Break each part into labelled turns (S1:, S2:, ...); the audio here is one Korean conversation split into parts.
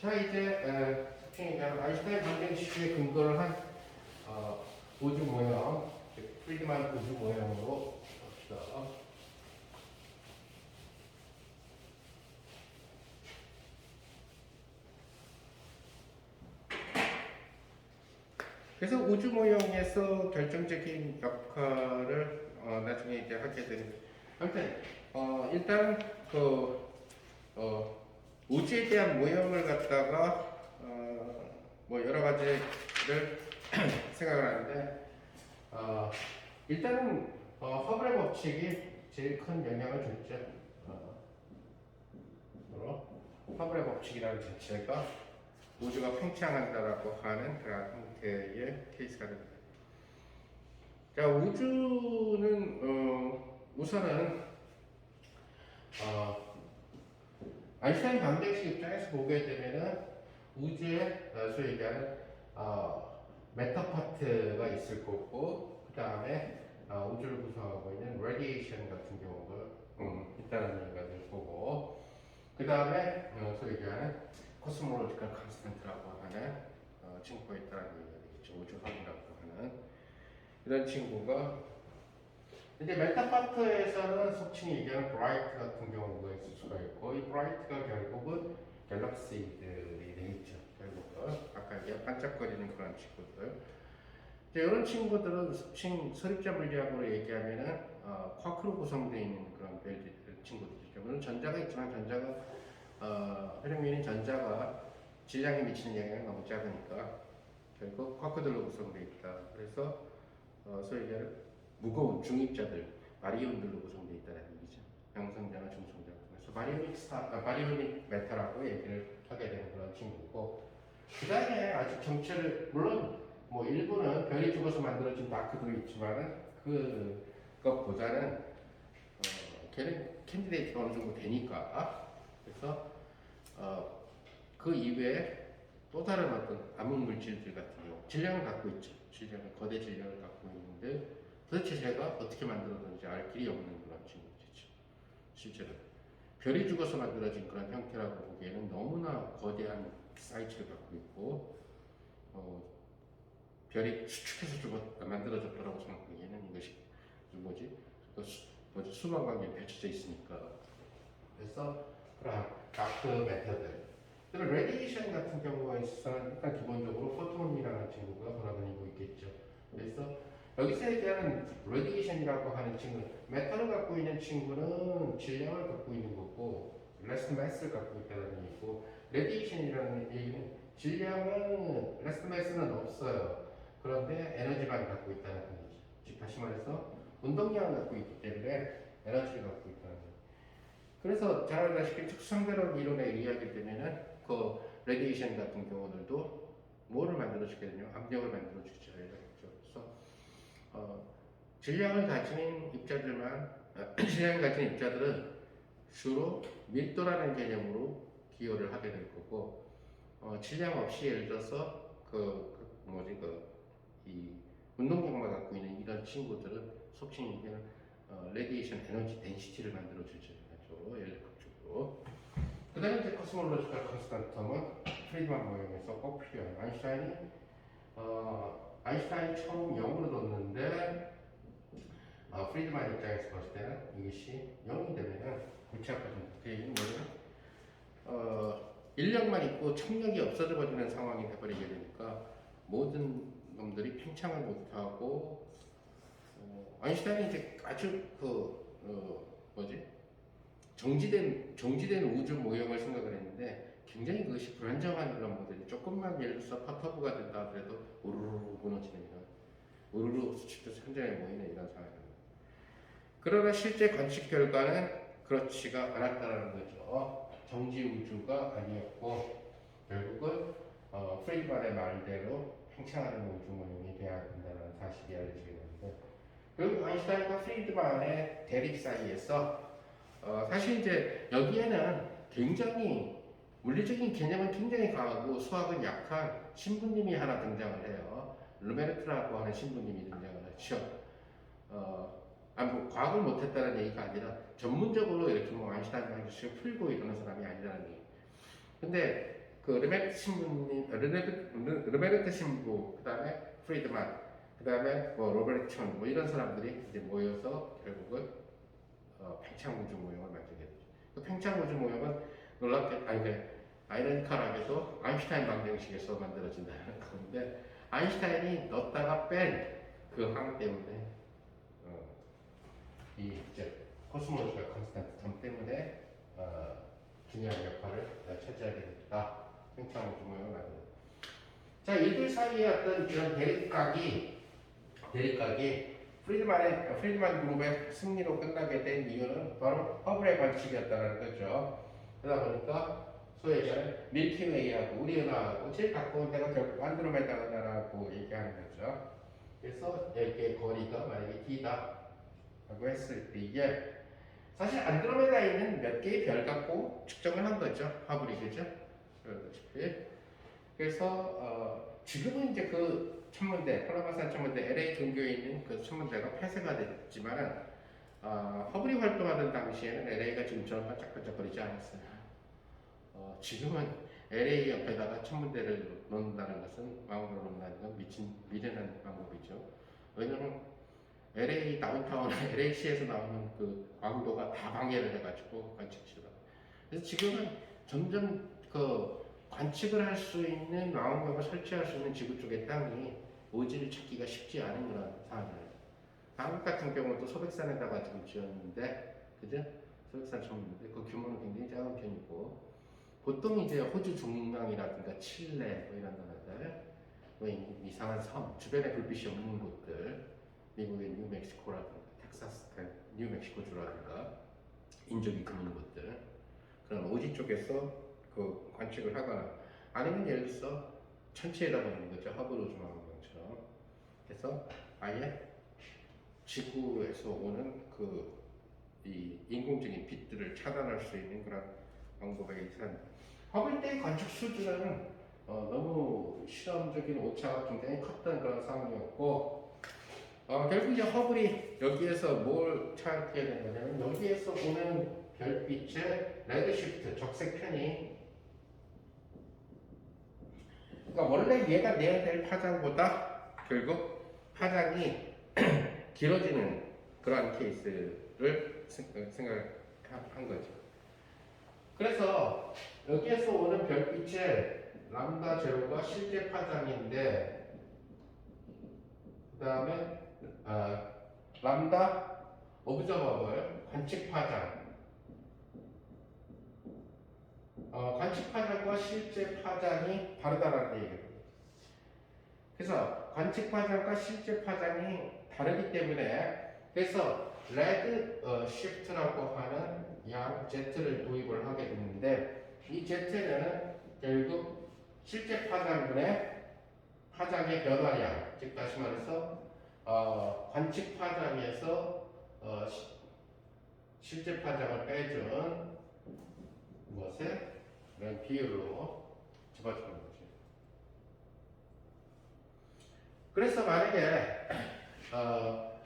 S1: 자, 이제 아인슈타인 방정식에 근거를 한 우주 모형, 프리드만 우주 모형으로 봅시다. 그래서 우주 모형에서 결정적인 역할을 나중에 이제 하게 되는. 아무튼 일단 우주에 대한 모형을 갖다가 뭐 여러 가지를 생각을 하는데 일단은 허블의 법칙이 제일 큰 영향을 줬죠. 허블의 법칙이라는 자체가 우주가 팽창한다라고 하는 그런 형태의 케이스가 됩니다. 자, 우주는 우선은 아인슈타인 방정식 입장에서 보게 되면은 우주에 소위 얘기하는 매터 파트가 있을 거고, 그 다음에 우주를 구성하고 있는 레디에이션 같은 경우가 있다는 얘기가 될 거고, 그 다음에 소위 얘기하는 코스모로지컬 컨스턴트라고 하는 친구가 있다는 얘기가 되겠죠. 우주선이라고 하는 이런 친구가 이제 메타파트에서는 속칭 얘기하는 브라이트 같은 경우가 있을 수가 있고, 이 브라이트가 결국은 갤럭시들이 되겠죠. 결국은 아까 이게 반짝거리는 그런 친구들. 이제 이런 친구들은 속칭 서립자 물리학으로 얘기하면은 쿼크로 구성되어 있는 그런 친구들이죠. 물론 전자가 있지만 전자가 회력면인 전자가 질량에 미치는 영향이 너무 작으니까 결국 쿼크들로 구성되어 있다. 그래서 소위 얘기하는 무거운 중입자들, 바리온들로 구성되어 있다는 얘기죠. 양성자나 중성자. 그래서 바리오닉 메탈라고 얘기를 하게 되는 그런 친구고, 그 다음에 아직 정체를, 물론 뭐 일부는 별이 죽어서 만들어진 다크도 있지만은 그것보다는 걔는 캔디데이트가 어느 정도 되니까, 그래서 그 이외에 또 다른 어떤 암흑 물질들 같은 경우 질량을 갖고 있죠. 거대 질량을 갖고 있는데 도대체 제가 어떻게 만들었는지 알 길이 없는 그런 친구들이죠. 실제로 별이 죽어서 만들어진 그런 형태라고 보기에는 너무나 거대한 사이즈를 갖고 있고, 별이 수축해서 만들어졌다고 생각하기에는 이것이 수만 광년이 펼쳐져 있으니까. 그래서 그러한 다크 메터드, 그리고 레디에이션 같은 경우가 있어서는 일단 기본적으로 포톤이라는 친구가 돌아다니고 있겠죠. 그래서 여기서 얘기하는 레디에이션이라고 하는 친구, 메탈을 갖고 있는 친구는 질량을 갖고 있는 거고, 레스트 매스를 갖고 있다는 얘기고, 레디에이션이라는 얘기는 질량은 레스트 매스는 없어요. 그런데 에너지만 갖고 있다는 얘기죠. 즉 다시 말해서 운동량을 갖고 있기 때문에 에너지를 갖고 있다는 얘기죠. 그래서 잘 알다시피 특수상대론 이론에 의하게 되면은 그 레디에이션 같은 경우들도 뭐를 만들어주거든요? 압력을 만들어주죠. 그래서 질량을 가진 입자들만 질량을 가진 입자들은 주로 밀도라는 개념으로 기여를 하게 될 거고, 질량 없이 예를 들어서 이 운동량만 갖고 있는 이런 친구들은 속칭 얘기하는 레디에이션 에너지 덴시티를 만들어주죠. 연력학적으로. 그 다음에 이제 코스몰로지컬 컨스턴텀은 프리드만 모형에서 꼭 필요해요. 아인슈타인이 처음 0으로 뒀는데 프리드만 입장에서 봤을 때는 이것이 0이 되면은 구체화가 좀 되는 뭐냐면 인력만 있고 청력이 없어져 버리는 상황이 돼버리게 되니까 모든 놈들이 팽창을 못하고, 아인슈타인이 이제 아주 정지된 우주 모형을 생각을 했는데 굉장히 그것이 불안정한 그런 모델이, 조금만 예를 들어서 파터브가 된다 하더라도 우르르 무너지는 이런, 우르르 수축돼서 현장에 모이는 이런 상황입니다. 그러나 실제 관측 결과는 그렇지가 않았다는 거죠. 정지 우주가 아니었고 결국은 프리드만의 말대로 팽창하는 우주 모형이 돼야 된다는 사실이 알려지게 되는데, 결국 아인슈타인과 프리드만의 대립 사이에서 사실 이제 여기에는 굉장히 물리적인 개념은 굉장히 강하고 수학은 약한 신부님이 하나 등장을 해요. 르메르트라고 하는 신부님이 등장을 하죠. 뭐 과학을 못했다는 얘기가 아니라 전문적으로 이렇게 뭐 아인슈타인 방정식을 풀고 이러는 사람이 아니라는 얘기. 근데 그 르메르트 신부님, 르메르트 신부, 그 다음에 프리드만, 그 다음에 뭐 로베르천, 뭐 이런 사람들이 이제 모여서 결국은 팽창 우주 모형을 만들게 되죠. 그 팽창 우주 모형은 놀랍게, 아이러니컬하게도 아인슈타인 방정식에서 만들어진다는 건데, 아인슈타인이 넣었다가 뺀 그 항 때문에 이 이제 코스모로스가 컨스탄트 점 때문에 중요한 역할을 차지하게 됐다. 팽창 우주 모형을 만들어. 자, 이들 사이에 어떤 이런 대립각이 프리드만 그룹의 승리로 끝나게 된 이유는 바로 허블의 관측이었다는 거죠. 그러다 보니까 소위 얘기하는 밀키웨이하고 우리 은하하고 제일 가까운 데가 결국 안드로메다 은하라고 얘기하는 거죠. 그래서 이렇게 거리가 만약에 D다 라고 했을 때 이게 사실 안드로메다에 있는 몇 개의 별 갖고 측정을 한 거죠. 허블이, 그죠? 그렇다시피. 그래서 지금은 이제 그 천문대, 콜라바산 천문대, LA 근교에 있는 그 천문대가 폐쇄가 됐지만 허블이 활동하던 당시에는 LA가 지금처럼 반짝반짝거리지 않았어요. 지금은 LA 옆에다가 천문대를 놓는다는 것은 마음으로 놓는다는 건 미련한 방법이죠. 왜냐면 LA 다운타운, LA시에서 나오는 그 광도가 다 방해를 해가지고 관측시다. 그래서 지금은 점점 그 관측을 할 수 있는 망원경을 설치할 수 있는 지구 쪽의 땅이 오지를 찾기가 쉽지 않은 그런 상황이에요. 한국 같은 경우도 소백산에다가 지금 지었는데, 그죠? 소백산 쳤는데 그 규모는 굉장히 작은 편이고, 보통 이제 호주 중앙이라든가 칠레 뭐 이런 나라들, 뭐 이상한 섬, 주변에 불빛이 없는 곳들, 미국의 뉴멕시코라든가 텍사스, 뉴멕시코주라든가 인적이 드문 곳들, 그런 오지 쪽에서 그 관측을 하거나 아니면 예를 들어서 천체에다 보는 거죠. 허블 우주망원경처럼. 그래서 아예 지구에서 오는 그 이 인공적인 빛들을 차단할 수 있는 그런 방법에 의한 허블 때 관측 수준은 너무 실험적인 오차가 굉장히 컸던 그런 상황이었고, 결국 이제 허블이 여기에서 뭘 찾게 된 거냐면 여기에서 오는 별빛의 레드시프트, 적색편이, 그러니까 원래 얘가 내야 될 파장보다 결국 파장이 길어지는 그러한 케이스를 생각한 거죠. 그래서 여기에서 오는 별빛의 람다 제로가 실제 파장인데, 그 다음에 람다 오브저버블 관측 파장, 관측 파장과 실제 파장이 다르다는 얘기예요. 그래서 관측 파장과 실제 파장이 다르기 때문에, 그래서 레드 시프트라고 하는 양 Z를 도입을 하게 됐는데, 이 Z는 결국 실제 파장분의 파장의 변화량, 즉 다시 말해서 관측 파장에서 실제 파장을 빼준 무엇에 이런 비율로 집어주는 거죠. 그래서 만약에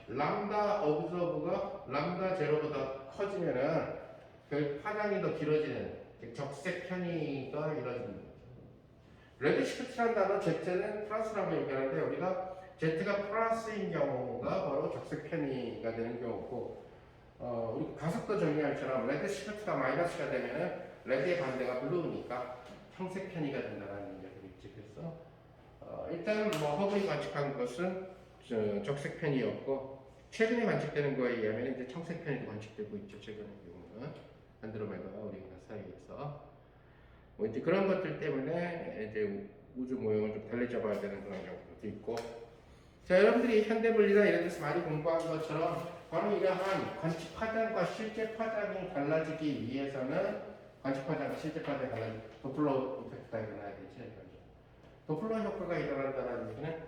S1: 람다 오브저브가 람다 제로보다 커지면은 그 파장이 더 길어지는 적색 편의가 이루어지는 거죠. 레드시프트라는 단어 Z는 플러스라고 얘기하는데, 우리가 Z가 플러스인 경우가 바로 적색 편의가 되는 경우고, 우리 가속도 정의할처럼 레드시프트가 마이너스가 되면은 레드의 반대가 블루니까 청색 편의가 된다는 얘기가 있지. 그래서 일단 뭐 허블이 관측한 것은 적색 편이었고, 최근에 관측되는 거에 의하면 이제 청색 편이도 관측되고 있죠. 최근의 경우는 안드로메다와 우리 은하 사이에서 뭐 이제 그런 것들 때문에 이제 우주 모형을 좀 달리 잡아야 되는 그런 경우도 있고, 자, 여러분들이 현대물리나 이런 데서 많이 공부한 것처럼 바로 이러한 관측 파장과 실제 파장이 달라지기 위해서는, 관측 파장과 실제 파장이 달라지기, 도플러 이펙트가 일어나야 되지. 도플러 효과가 일어난다는 얘기는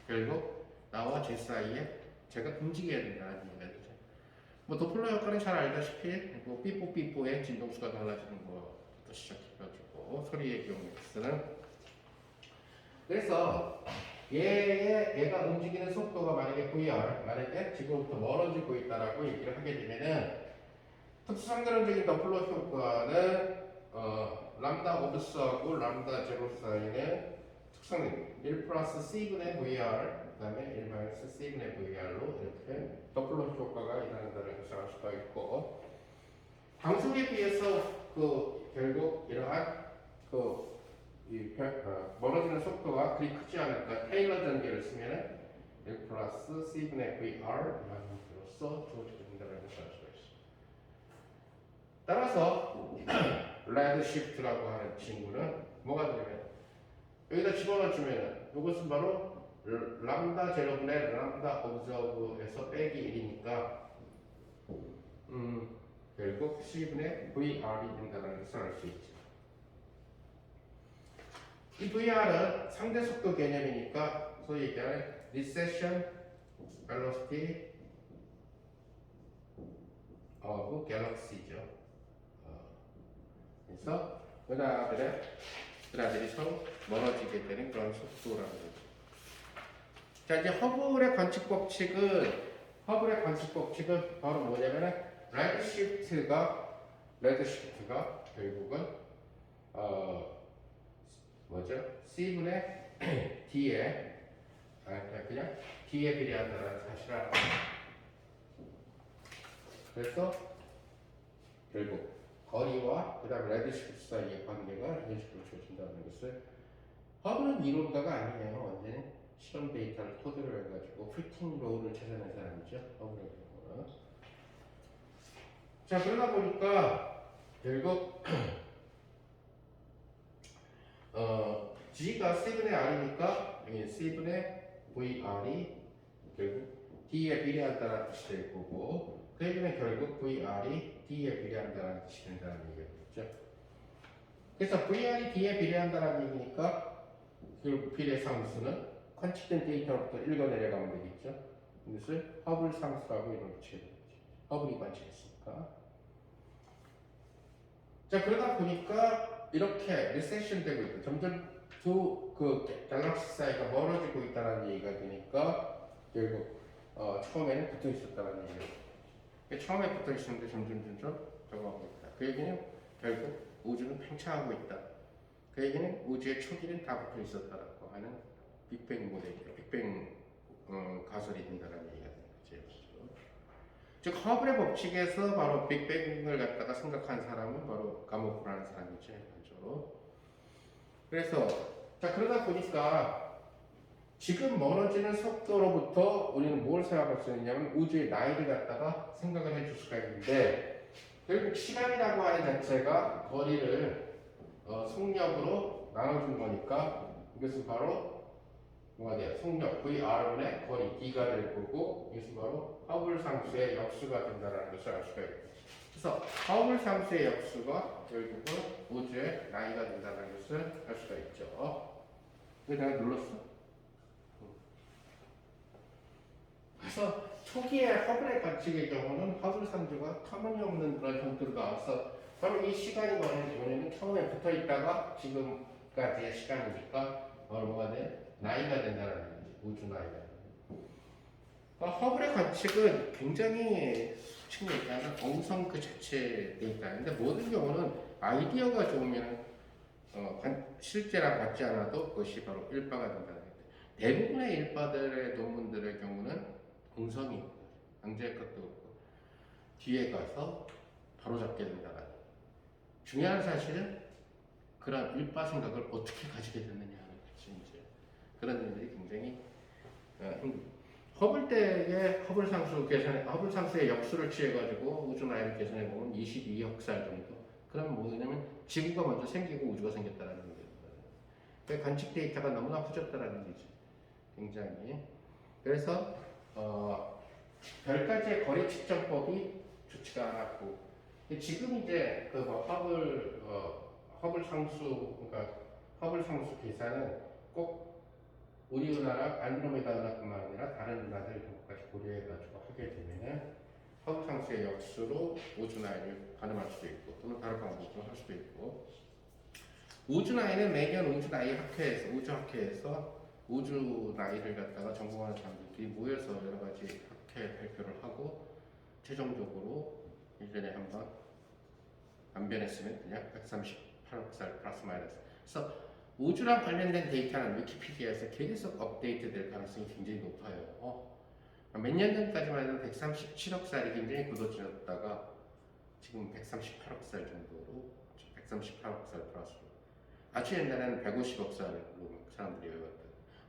S1: 결국 나와 제 사이에 제가 움직여야 된다는 얘기가 되죠. 뭐 도플러 효과는 잘 알다시피 뭐 삐뽀삐뽀의 진동수가 달라지는 것부터 시작해가지고 소리의 경우에서는, 그래서 얘가 움직이는 속도가 만약에 VR, 만약에 지금부터 멀어지고 있다라고 얘기를 하게 되면은 특수상대론적인 도플러 효과는 람다 오브스하고 람다 제로 사인의 특성입니다. 1 플러스 C분의 VR 그 다음에 1 마이너스 C분의 VR로 이렇게 더블로 효과가 일어난다는 것을 알 수가 있고 방송에 비해서 결국 이러한 멀어지는 속도가 그리 크지 않을까 테일러 전개를 쓰면 1 플러스 C분의 VR이라는 형태로서 주어진다는 것을 알 수가 있습니다. 따라서 레드 시프트라고 하는 친구는 뭐가 되냐면 여기다 집어넣어주면 이것은 바로 람다 제로분의 람다 오브저브에서 빼기 1이니까 결국 C분의 VR이 된다는 것을 알 수 있죠. 이 VR은 상대 속도 개념이니까 소위 얘기하는 recession velocity of galaxy죠. 그래서 은하들이 서로 멀어지게 되는 그런 속도라는 거죠. 자, 이제 허블의 관측 법칙은 바로 뭐냐면은 레드시프트가 결국은 C분의 D에 그냥 D에 비례한다는 사실을 알아요. 그래서 결국 거리와 그 다음에 레드시프트 사이의 관계가 이런 식으로 주어진다는 것을 허블은 이론가가 아니에요. 완전히 실험 데이터를 토대로 해가지고 피팅 로우를 찾아낸 사람이죠. 허블의 경우는. 자, 그러다 보니까 결국 G가 C분의 R이니까 여기 C분의 VR이 결국 D에 비례한다는 뜻이 될 거고 그 얘기는 결국 VR이 D에 비례한다는 뜻이 된다는 얘기겠죠. 그래서 VR이 D에 비례한다는 얘기니까 그 비례 상수는 관측된 데이터로부터 읽어내려가면 되겠죠. 이것을 허블 상수라고 이름을 붙여야 되겠죠. 허블이 관측했으니까. 자, 그러다 보니까 이렇게 리세션 되고 있고 점점 갤럭시 사이가 멀어지고 있다는 얘기가 되니까 결국 처음에는 붙어 있었다는 얘기예요. 처음에 붙어 있었는데 점점 적어가고 있다. 그 얘기는 결국 우주는 팽창하고 있다. 그 얘기는 우주의 초기는 다 붙어 있었다라고 하는 빅뱅 모델이죠. 빅뱅 가설이 된다는 얘기가 되는 거죠. 즉 허블의 법칙에서 바로 빅뱅을 갖다가 생각한 사람은 바로 가모프라는 사람이죠. 일반적으로. 그래서 자, 그러다 보니까 지금 멀어지는 속도로부터 우리는 뭘 생각할 수 있냐면 우주의 나이를 갖다가 생각을 해줄 수가 있는데 결국 시간이라고 하는 자체가 거리를 속력으로 나눠준 거니까 이것은 바로 뭐가 돼요? 속력 VR분의 거리 D가 될 거고 이것은 바로 허블 상수의 역수가 된다는 것을 알 수가 있고 그래서 허블 상수의 역수가 결국은 우주의 나이가 된다는 것을 알 수가 있죠. 이거 내가 눌렀어? 그래서 초기에 허블의 관측의 경우는 허블 상수가 터무니없는 그런 형태로 나와서 바로 이 시간이 뭐냐면 처음에 붙어 있다가 지금까지의 시간이니까 뭐가 돼? 나이가 된다는 얘기지. 우주 나이가. 허블의 관측은 굉장히 솔직히 얘기하면 엉성 그 자체 데이터인데 모든 경우는 아이디어가 좋으면 실제랑 맞지 않아도 그것이 바로 일바가 된다는 얘기. 대부분의 일바들의 논문들의 경우는 엉성이 강제할 것도 없고 뒤에 가서 바로잡게 된다는 얘기. 중요한 사실은 그런 일바 생각을 어떻게 가지게 됐느냐 하는 거지 이제 그런 일들이 굉장히 허블 때의 허블 상수의 역수를 취해가지고 우주 나이를 계산해 보면 22억 살 정도. 그러면 뭐냐면 지구가 먼저 생기고 우주가 생겼다는 얘기예요. 그 관측 데이터가 너무나 후졌다라는 얘기지. 굉장히. 그래서 별까지의 거리 측정법이 좋지가 않았고 지금 이제 허블 상수 그러니까 허블 상수 계산은 꼭 우리 은하랑 안드로메다 은하뿐만 아니라 다른 은하들 경우까지 고려해가지고 하게 되면은 허블 상수의 역수로 우주 나이를 가늠할 수도 있고 또는 다른 방법으로 할 수도 있고 우주 나이는 매년 우주 나이 학회에서 우주 나이를 갖다가 전공하는 사람들이 모여서 여러 가지 학회 발표를 하고 최종적으로 1년에 한 번 안 변했으면 그냥 38억 살 플러스 마이너스. 그래서 우주랑 관련된 데이터는 위키피디아에서 계속 업데이트될 가능성이 굉장히 높아요. 몇 년 전까지만 해도 137억 살이 굉장히 굳어졌다가 지금 138억 살 정도로 138억 살 플러스로 아주 옛날에는 150억 살로 사람들이 외웠다.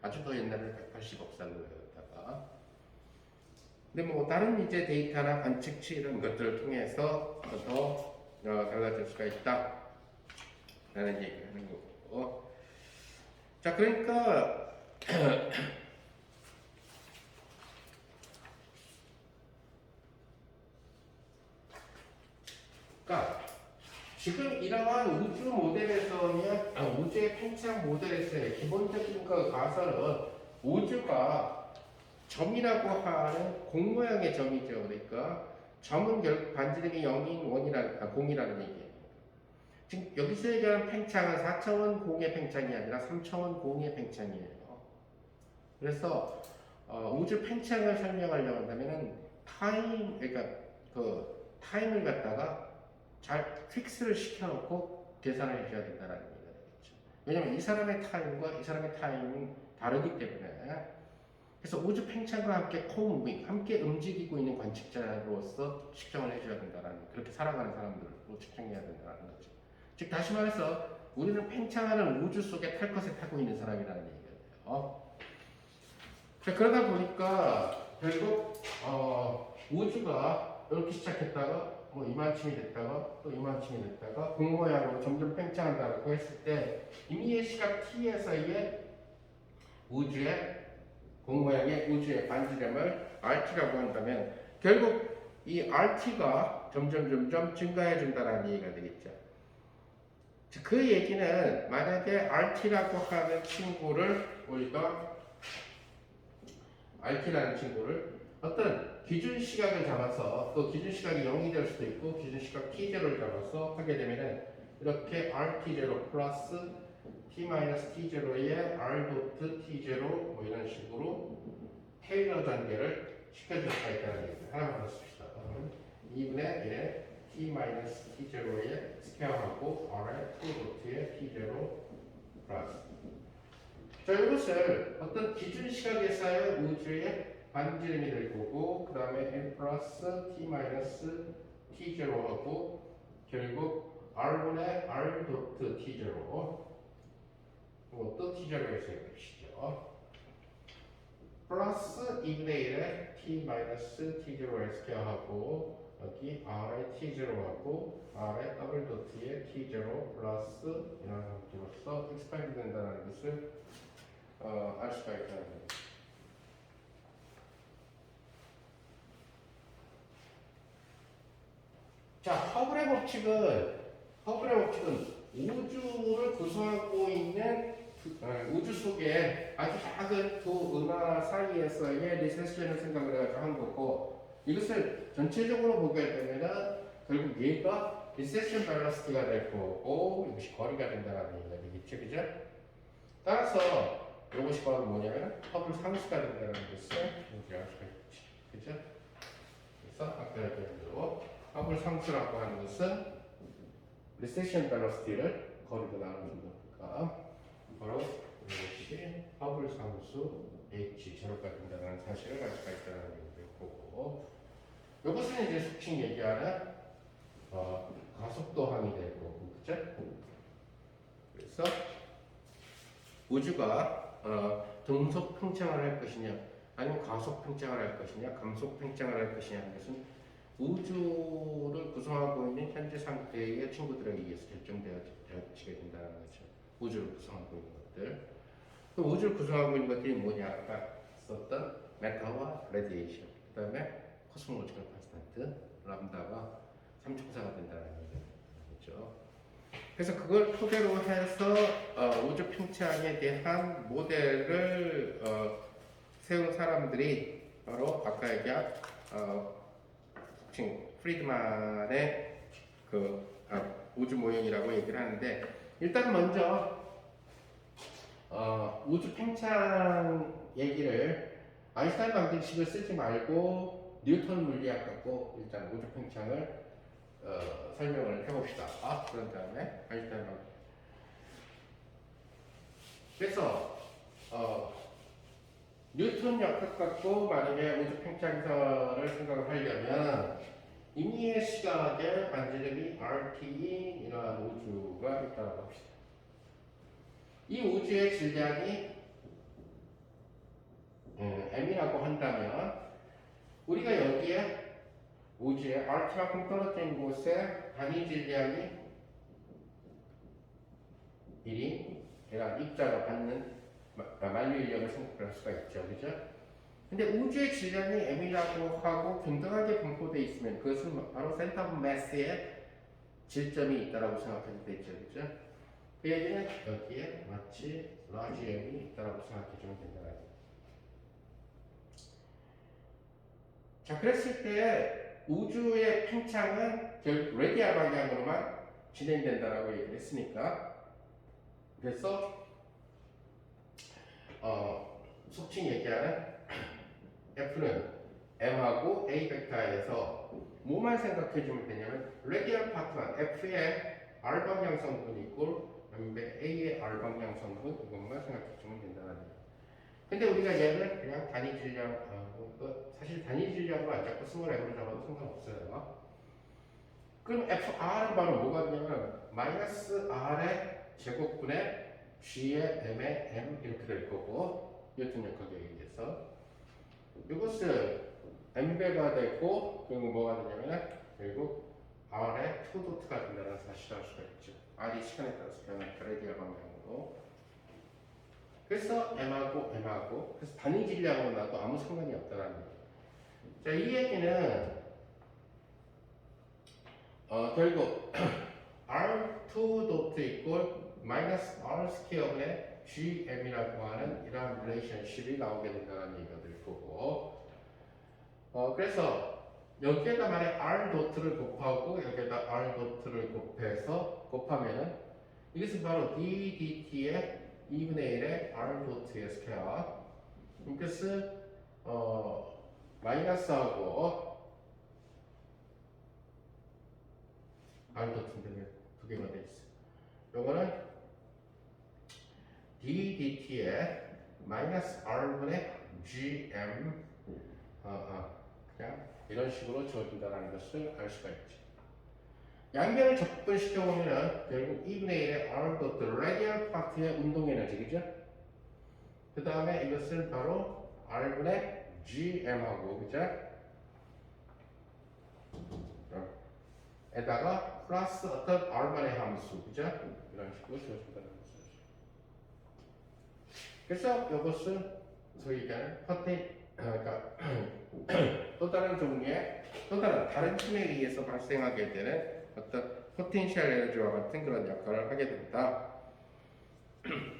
S1: 아주 더 옛날에는 180억 살로 외웠다가 근데 뭐 다른 이제 데이터나 관측치 이런 것들을 통해서 더 달라질 수가 있다 라는 얘기를 하는 거고 자 그러니까 그러니까 지금 이러한 우주 모델에서는 우주의 팽창 모델에서의 기본적인 그 가설은 우주가 점이라고 하는 공 모양의 점이죠. 그러니까 점은 결국 반지름이 0인 0이라는 얘기예요. 지금 여기서 얘기하는 팽창은 4차원 공의 팽창이 아니라 3차원 공의 팽창이에요. 그래서 우주 팽창을 설명하려고 한다면은 그러니까 그 타임을 갖다가 잘 픽스를 시켜놓고 계산을 해줘야 된다는 얘기가 되겠죠. 왜냐면 이 사람의 타임과 이 사람의 타임은 다르기 때문에 그래서 우주 팽창과 함께 코무빙, 함께 움직이고 있는 관측자로서 측정을 해줘야 된다는 그렇게 살아가는 사람들로 측정해야 된다는 거죠. 즉 다시 말해서 우리는 팽창하는 우주 속에 탈 것에 타고 있는 사람이라는 얘기가 돼요. 자, 그러다 보니까 결국 우주가 이렇게 시작했다가 뭐 이만큼이 됐다가 또 이만큼이 됐다가 공 모양으로 점점 팽창한다고 했을 때 이미의 시각 t에서의 우주의 공 모양의 우주의 반지름을 rt라고 한다면 결국 이 rt가 점점 증가해 준다는 얘기가 되겠죠. 그 얘기는 만약에 rt라고 하는 친구를 우리가 rt라는 친구를 어떤 기준 시각을 잡아서 그 기준 시각이 0이 될 수도 있고 기준 시각 t0를 잡아서 하게 되면은 이렇게 rt0 플러스 t-t0의 r 도트 t0 뭐 이런 식으로 테일러 전개를 시켜줄 수가 있다는 얘기를 하나만 더 씁시다. 2분의 1의 t-t0의 스퀘어하고 r의 2 도트의 t0 플러스 자 이것을 어떤 기준 시각에서의 우주의 반지름이 될 거고 그 다음에 n 플러스 t 마이너스 t0 하고 결국 r분의 r 도트 t0 이것도 t0에 써보시죠. 플러스 2분의 1에 t 마이너스 t0의 스퀘어 하고 여기 r의 t0 하고 r의 더블 도트의 t0 플러스 이런 형태로서 익스파인드 된다는 것을 알 수가 있다는 거예요. 자, 허블의 법칙은 우주를 구성하고 있는 우주 속에 아주 작은 두 은하 사이에서의 리세션을 생각을 해가지고 한 거고 이것을 전체적으로 보게 되면은 결국 얘가 리세션 밸러시티가 될 거고 이것이 거리가 된다는 얘기가 되겠죠, 그죠? 따라서 이것이 바로 뭐냐면 허블 상수가 된다는 것을 우리가 알 수가 있지, 그죠? 그래서 아까 얘기한 대로 허블 상수라고 하는 것은 리세션 밸러시티를 거리로 나누는 거니까 바로 이것이 허블 상수 h 제로가 된다는 사실을 알 수가 있다는 얘기를 보고 이것은 이제 속칭 얘기하는 가속도항이 될 거고, 그죠? 그래서 우주가 등속 팽창을 할 것이냐, 아니면 가속 팽창을 할 것이냐, 감속 팽창을 할 것이냐 하는 것은 우주를 구성하고 있는 현재 상태의 친구들에게 의해서 결정되어지게 된다는 거죠. 우주를 구성하고 있는 것들. 그 우주를 구성하고 있는 것들이 뭐냐? 아까 썼던 메타와 레디에이션, 그 다음에 코스모로지컬 컨스탄트, 람다가 삼총사가 된다는 얘기죠. 그래서 그걸 토대로 해서 우주 팽창에 대한 모델을 세운 사람들이 바로 아까 얘기한 프리드만의 그 우주 모형이라고 얘기를 하는데 일단 먼저 우주 팽창 얘기를 아인슈타인 방정식을 쓰지 말고 뉴턴 물리학 갖고 일단 우주 팽창을 설명을 해봅시다. 그런 다음에 아인슈타인 방정. 그래서 뉴턴 역학 갖고 만약에 우주 팽창설을 생각을 하려면 임의의 시각에 반지름이 RT인 이러한 우주가 있다고 합시다. 이 우주의 질량이 m이라고 한다면 우리가 여기에 우주의 RT만큼 떨어진 곳에 단위 질량이 1인 이런 입자가 받는 만류 인력을 생각할 수가 있죠. 그죠? 근데 우주의 질량이 m이라고 하고 균등하게 분포되어 있으면 그것은 바로 센터 오브 매스의 질점이 있다고 생각해도 되죠. 그죠? 그 얘기는 여기에 마치 라지 m이 있다고 생각해주면 된다. 자, 그랬을 때 우주의 팽창은 결국 레디알 방향으로만 진행된다라고 얘기를 했으니까 그래서 속칭 얘기하는 F는 M하고 A 벡터에서 뭐만 생각해주면 되냐면 레디얼 파트만 F의 R 방향 성분 있고 A의 R 방향 성분 이것만 생각해주면 된다는 얘기예요. 근데 우리가 얘를 그냥 단위 질량 사실 단위 질량으로 안 잡고 스몰 m으로 잡아도 상관없어요. 그럼 FR은 바로 뭐가 되냐면 마이너스 R의 제곱분의 G의 M의 M 이렇게 될 거고 뉴턴 역학에 의해서 이것은 M배가 되고 그리고 뭐가 되냐면 결국 R의 2도트가 된다는 사실을 알 수가 있죠. R이 시간에 따라서 변하니까 레디얼 방향으로. 그래서 M하고 그래서 단위 질량으로 나도 아무 상관이 없다는 얘기예요. 자, 이 얘기는 결국 R2 도트 이꼴 마이너스 R 스퀘어분의 GM이라고 하는 이러한 릴레이션십이 나오게 된다는 얘기가 될 거고 그래서 여기에다 만약 R 도트를 곱하고 여기에다 R 도트를 곱하면은 이것은 바로 d dt의 2분의 1의 R 도트의 스퀘어 이것은 마이너스하고 R 도트인데 두 개가 돼 있어요. 요거는 d dt의 마이너스 R분의 gm 그냥 이런 식으로 지워진다는 것을 알 수가 있죠. 양변을 적분시켜 보면은 결국 2분의 1의 R 도트 레디얼 파트의 운동 에너지죠. 그 다음에 이것은 바로 R분의 GM하고 그죠? 에다가 플러스 어떤 R만의 함수 그죠? 이런 식으로 지워진다는 것이죠. 그래서 이것은 소위 얘기하는 그러니까 또 다른 종류의 또 다른 힘에 의해서 발생하게 되는 어떤 포텐셜 에너지와 같은 그런 역할을 하게 됩니다.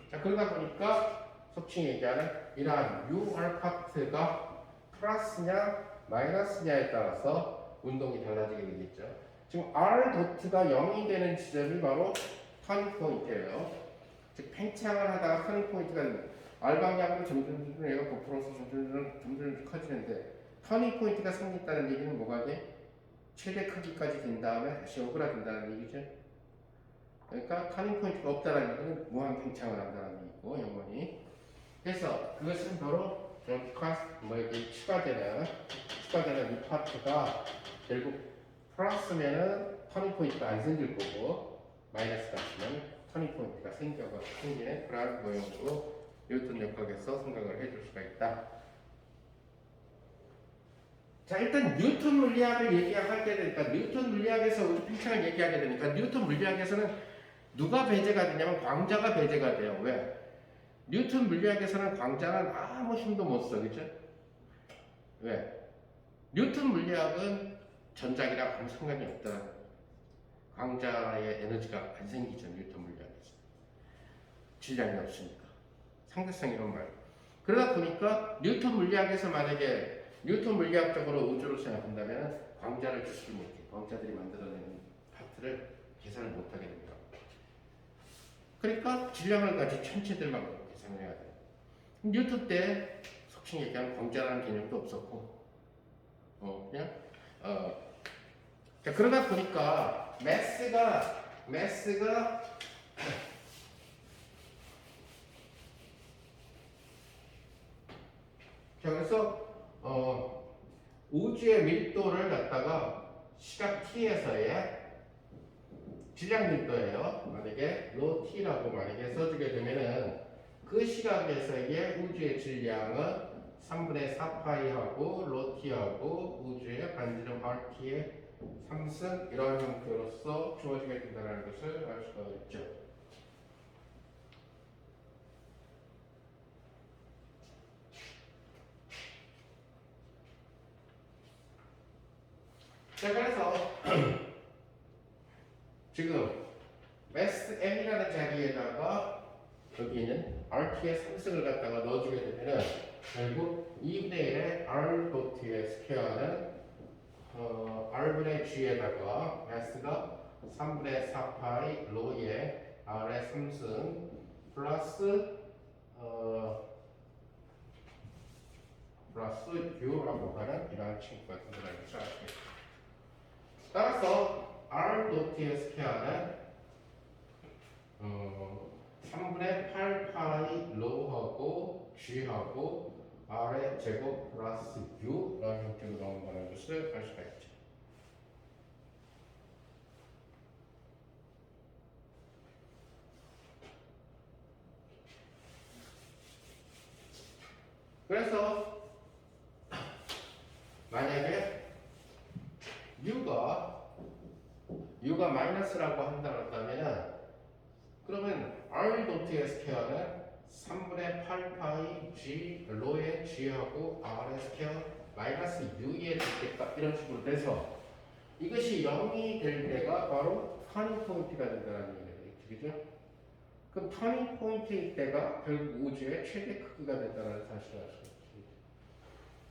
S1: 자, 그러다 보니까 속칭 얘기하는 이러한 UR 파트가 플러스냐 마이너스냐에 따라서 운동이 달라지게 되겠죠. 지금 R 도트가 0이 되는 지점이 바로 터닝 포인트예요. 즉 팽창을 하다가 터닝 포인트가 R 방향으로 점점 얘가 고프로서 점점 커지는데 터닝 포인트가 생긴다는 얘기는 뭐가 돼? 최대 크기까지 된 다음에 다시 오그라든다는 얘기죠. 그러니까 터닝 포인트가 없다는 얘기는 무한 팽창을 한다는 얘기고 영원히. 그래서 그것은 바로 이게 추가되는 이 파트가 결국 플러스면은 터닝 포인트가 안 생길 거고 마이너스가 있으면 터닝 포인트가 생기는 그러한 모형으로 뉴턴 역학에서 생각을 해줄 수가 있다. 자, 일단 뉴턴 물리학을 얘기하게 되니까 뉴턴 물리학에서 우주 팽창을 얘기하게 되니까 뉴턴 물리학에서는 누가 배제가 되냐면 광자가 배제가 돼요. 왜? 뉴턴 물리학에서는 광자는 아무 힘도 못 써, 그죠? 왜? 뉴턴 물리학은 전작이랑 아무 상관이 없다. 광자의 에너지가 안 생기죠, 뉴턴 물리학에서. 질량이 없으니까. 상대성 이런 말. 그러다 보니까 뉴턴 물리학에서 만약에 뉴턴 물리학적으로 우주를 생각한다면 광자를 주지 못해. 광자들이 만들어내는 파트를 계산을 못하게 됩니다. 그러니까 질량을 가진 천체들만 계산을 해야 돼요. 뉴턴 때 속칭 얘기하는 광자라는 개념도 없었고 그냥 자, 그러다 보니까 매스가 자, 그래서 우주의 밀도를 갖다가 시각 t에서의 질량 밀도예요. 만약에 rho t라고 만약에 써주게 되면은 그 시각에서의 우주의 질량은 3분의 4파이하고 rho t하고 우주의 반지름 rt의 3승 이런 형태로서 주어지게 된다는 것을 알 수가 있죠. 자, 그래서 지금 mass m이라는 자리에다가 여기는 rt의 3승을 갖다가 넣어주게 되면은 결국 2분의 1의 r 도트의 스퀘어는 r분의 g에다가 mass가 3분의 4파이 로의 r의 3승 플러스 u라고 하는 이러한 친구가 된다는 것을 알겠습니다. 따라서 r 도트의 스퀘어는 3분의 8파이 로하고 g하고 r의 제곱 플러스 u라는 형태로 나온다는 것을 알 수가 있죠. 그래서 만약에 u가 마이너스라고 한다면은 그러면 r 도트의 스퀘어는 3분의 8파이 g 로의 g하고 r의 스퀘어 마이너스 u의 됐겠다 이런 식으로 돼서 이것이 0이 될 때가 바로 터닝 포인트가 된다는 얘기죠. 그죠? 그럼 터닝 포인트일 때가 결국 우주의 최대 크기가 된다는 사실을 알 수 있습니다.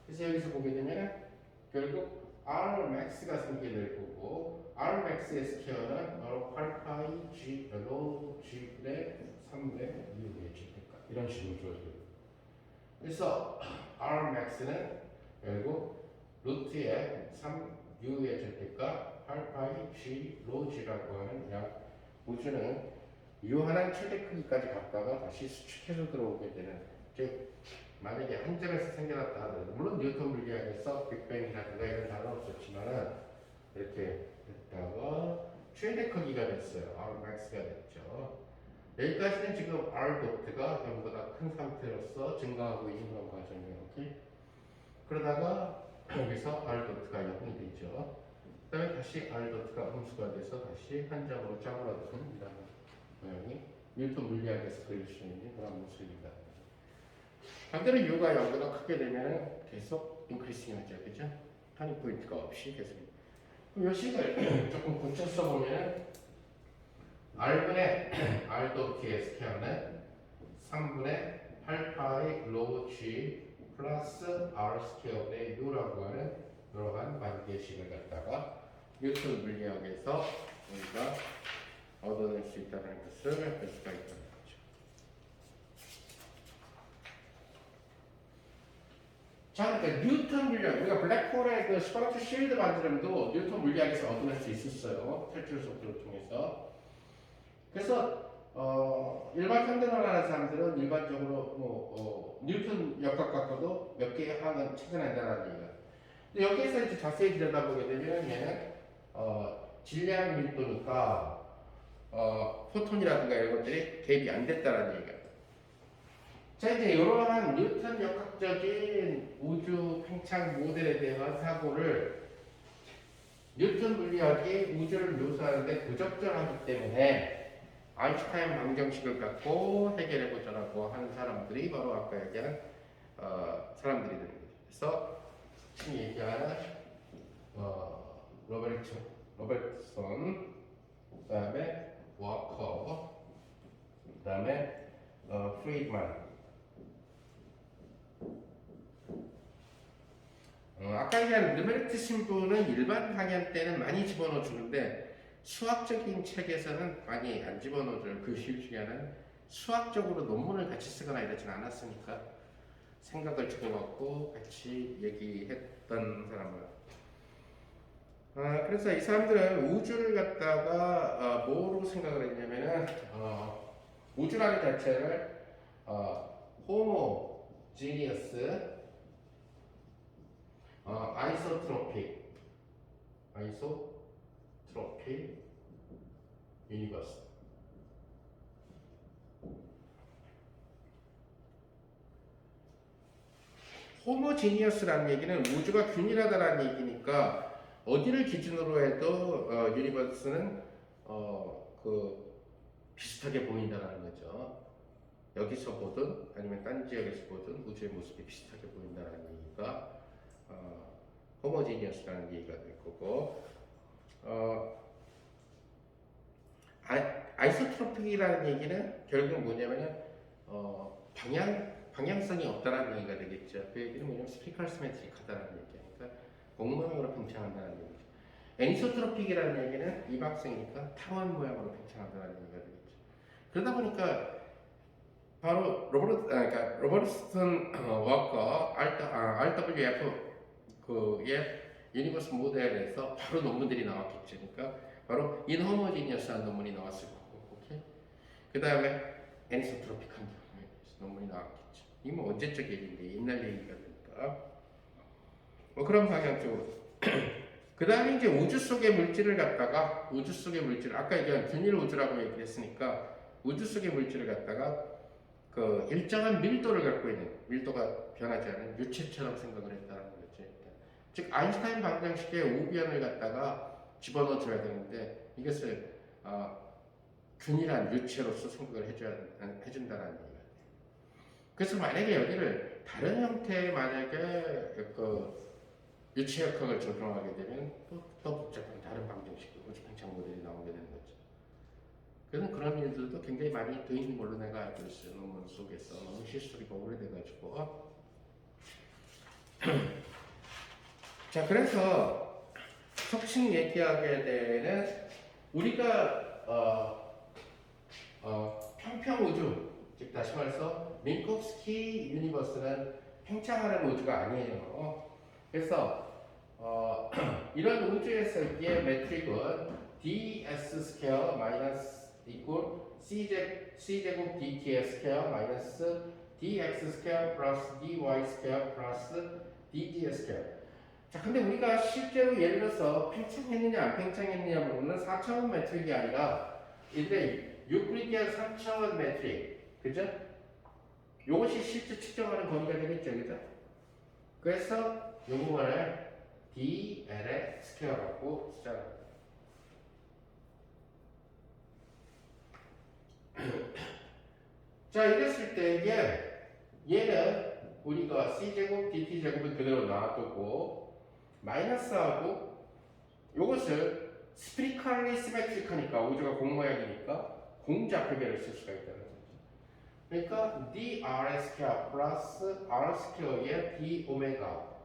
S1: 그래서 여기서 보게 되면 결국 R max가 생기게 될 거고 R max의 스퀘어는 바로 8파이 G 로 G분의 3분의 6의 G니까 이런 식으로 주어져요. 그래서 R max는 결국 루트의 3U의 절대값 8파이 G 로 G라고 하는 약 우주는 유한한 최대 크기까지 갔다가 다시 수축해서 들어오게 되는 즉 만약에 한 점에서 생겨났다 하더라도 물론 뉴턴 물리학에서 빅뱅이라든가 이런 단어는 없었지만은 이렇게 됐다가 최대 크기가 됐어요. R max가 됐죠. 여기까지는 지금 R 도트가 0보다 큰 상태로서 증가하고 있는 그런 과정이에요. 오케이? 그러다가 여기서 R 도트가 0이 되죠. 그 다음에 다시 R 도트가 음수가 돼서 다시 한 점으로 짜물어드는 이런 모양이 뉴턴 물리학에서 그릴 수 있는 그런 모습입니다. 반대로 U가 0보다 크게 되면 계속 인크리싱 하죠. 그죠? 터닝 포인트가 없이 계속. 이 식을 조금 고쳐 써보면 R분의 R 도트의 스퀘어는 3분의 8파이 로 G 플러스 R 스퀘어분의 U라고 하는 이러한 관계식을 갖다가 뉴턴 물리학에서 우리가 얻어낼 수 있다는 것을 알 수가 있다. 자, 그러니까 뉴턴 물리학, 우리가 블랙홀의 그 스파르타 쉴드 만드는도 뉴턴 물리학에서 얻어낼 수 있었어요. 탈출 속도를 통해서. 그래서 일반 현대론하는 사람들은 일반적으로 뉴턴 역학 갖고도 몇 개의 항은 찾아낸다는 얘기가. 근데 여기에서 이제 자세히 들여다보게 되면 얘는 질량 밀도니까 포톤이라든가 이런 것들이 대입이 안 됐다는 얘기가. 자, 이제 이러한 뉴턴 역학적인 우주 팽창 모델에 대한 사고를 뉴턴 물리학이 우주를 묘사하는데 부적절하기 때문에 아인슈타인 방정식을 갖고 해결해 보자라고 하는 사람들이 바로 아까 얘기한 사람들이 되는 거죠. 그래서 지금 얘기하는 로버트son, 그다음에 워커, 그다음에 프리드만. 아까 얘기한 르베르트 신부는 일반 강연 때는 많이 집어넣어 주는데 수학적인 책에서는 많이 안 집어넣어 줘요. 그 이유 중에 하나는 수학적으로 논문을 같이 쓰거나 이러진 않았으니까 생각을 주고받고 같이 얘기했던 사람은. 자, 그러니까 뉴턴 물리학의 그 스파르타 쉴드 만드는도 일반 강연 때는 많이 집어넣어 주는데 수학적인 책에서는 많이 안 집어넣어 줘요. 그 이유 중에 하나는 수학적으로 논문을 같이 쓰거나 이러진 않았으니까 생각을 주고받고 같이 얘기했던 사람을. 그래서 이 사람들은 우주를 갖다가 뭐로 생각을 했냐면은 우주라는 자체를 호모지니어스 아이소트로픽 유니버스. 호모지니어스라는 얘기는 우주가 균일하다라는 얘기니까 어디를 기준으로 해도 유니버스는 비슷하게 보인다는 거죠. 여기서 보든 아니면 딴 지역에서 보든 우주의 모습이 비슷하게 보인다는 얘기가 호모지니어스라는 얘기가 될 거고, 아이소트로픽이라는 얘기는 결국 뭐냐면은 방향성이 없다라는 얘기가 되겠죠. 그 얘기는 뭐냐면 스피컬 시메트릭하다라는 얘기니까 공모형으로 팽창한다는 얘기죠. 애니소트로픽이라는 얘기는 이박성이니까 타원 모양으로 팽창한다는 얘기가 되겠죠. 그러다 보니까 바로 로버트슨 워커 RWF 그의 유니버스 모델에서 바로 논문들이 나왔겠죠. 그러니까 바로 인호모지니어스한 논문이 나왔을 거고, 오케이. 그 다음에 애니소트로픽한 논문이 나왔겠죠. 이건 뭐 언제적 얘기인데 옛날 얘기가 되니까 뭐 그런 방향 쪽으로. 그 다음에 이제 우주 속의 물질을 갖다가 아까 얘기한 균일 우주라고 얘기를 했으니까 우주 속의 물질을 갖다가 그 일정한 밀도를 갖고 있는, 밀도가 변하지 않은 유체처럼 생각을 했다는 거죠. 즉 아인슈타인 방정식의 우변을 갖다가 집어넣어줘야 되는데 이것을 균일한 유체로서 생각을 해준다는 얘기가 돼요. 그래서 만약에 여기를 다른 형태의 만약에 그 유체역학을 적용하게 되면 또 복잡한 다른 방정식, 우주 팽창 모델이 나오게 되는 거죠. 그래서 그런 일들도 굉장히 많이 돼 있는 걸로 내가 알고 있어요. 논문 속에서 너무 히스토리가 오래돼가지고. 자, 그래서 속칭 얘기하게 되는 우리가 평평 우주, 즉 다시 말해서 민콥스키 유니버스는 팽창하는 우주가 아니에요. 그래서 이런 우주에서의 매트릭은 ds 스퀘어 마이너스 이꼴 c제곱 dt 스퀘어 마이너스 dx 스퀘어 플러스 dy 스퀘어 플러스 dt 스퀘어. 자, 근데 우리가 실제로 예를 들어서 팽창했느냐 안 팽창했느냐 물어보는 4차원 매트릭이 아니라 이들의 유클리디안 3차원 매트릭, 그죠? 이것이 실제 측정하는 거리가 되겠죠, 그죠? 그래서 요 부분을 dl의 스퀘어라고 쓰잖아요. 자, 이랬을 때 얘는 우리가 c제곱 dt제곱을 그대로 놔두고 마이너스하고 요것을 스피리칼리 시메트릭하니까 우주가 공 모양이니까 공좌표계를 쓸 수가 있다는 거죠. 그러니까 dr의 스퀘어 플러스 r 스퀘어의 d 오메가,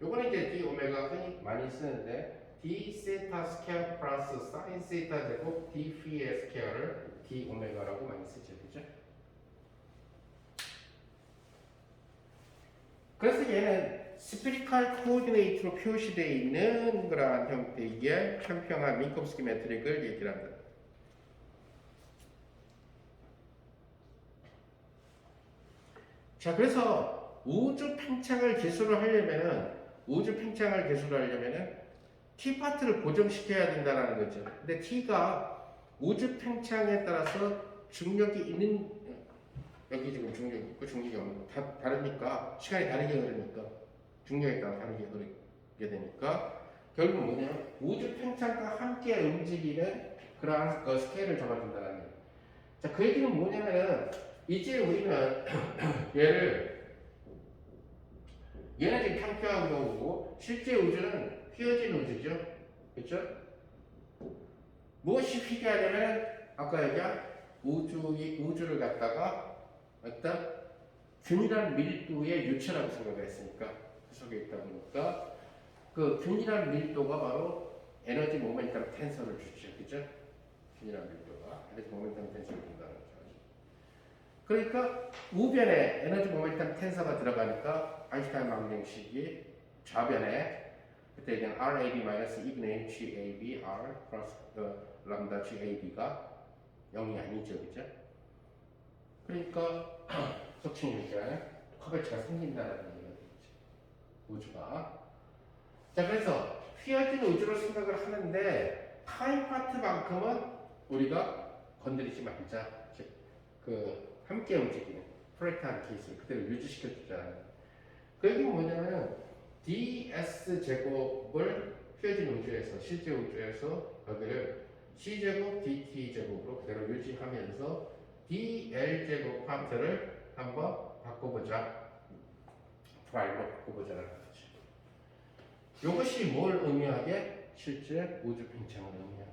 S1: 요거는 이제 d 오메가 흔히 많이 쓰는데 d 세타 스퀘어 플러스 사인 세타 제곱 d 피의 스퀘어를 d 오메가라고 많이 쓰죠, 그죠? 그래서 얘는 스피리칼 코오디네이트로 표시되어 있는 그러한 형태의 평평한 민콥스키 매트릭을 얘기를 합니다. 자, 그래서 우주 팽창을 기술을 하려면은 T 파트를 고정시켜야 된다는 거죠. 근데 T가 우주 팽창에 따라서 중력이 있는, 여기 지금 중력이 있고 중력이 없는 거 다르니까, 시간이 다르게 흐르니까 중력에 따라 다르게 흐르게 되니까 결국 뭐냐면 우주 팽창과 함께 움직이는 그러한 그 스케일을 잡아준다는 거예요. 자, 그 얘기는 뭐냐면은 이제 우리는 얘는 지금 평평한 거고 실제 우주는 휘어진 우주죠, 그렇죠? 무엇이 희귀하냐면 아까 얘기한 우주를 갖다가 어떤 균일한 밀도의 유체라고 생각을 했으니까 그 속에 있다 보니까 그 균일한 밀도가 바로 에너지 모멘텀 텐서를 주죠, 그죠? 균일한 밀도가 에너지 모멘텀 텐서를 준다는 거죠. 그러니까 우변에 에너지 모멘텀 텐서가 들어가니까 아인슈타인 방정식이 좌변에 그때 얘기한 RAB 마이너스 2분의 1 GAB R 플러스 람다 GAB가 0이 아니죠, 그죠? 그러니까 속칭 얘기하는 커버치가 생긴다는 얘기가 되겠죠. 우주가. 자, 그래서 휘어진 우주를 생각을 하는데 타임 파트만큼은 우리가 건드리지 말자. 즉, 그 함께 움직이는 프레트한 케이스를 그대로 유지시켜 주자는. 그 얘기는 뭐냐면 ds 제곱을 휘어진 우주에서 실제 우주에서 여기를 c 제곱 dt 제곱으로 그대로 유지하면서 dl 제곱 파트를 한번 바꿔보자. 프라임으로 바꿔보자는 거죠. 이것이 뭘 의미하게? 실제 우주 팽창을 의미하는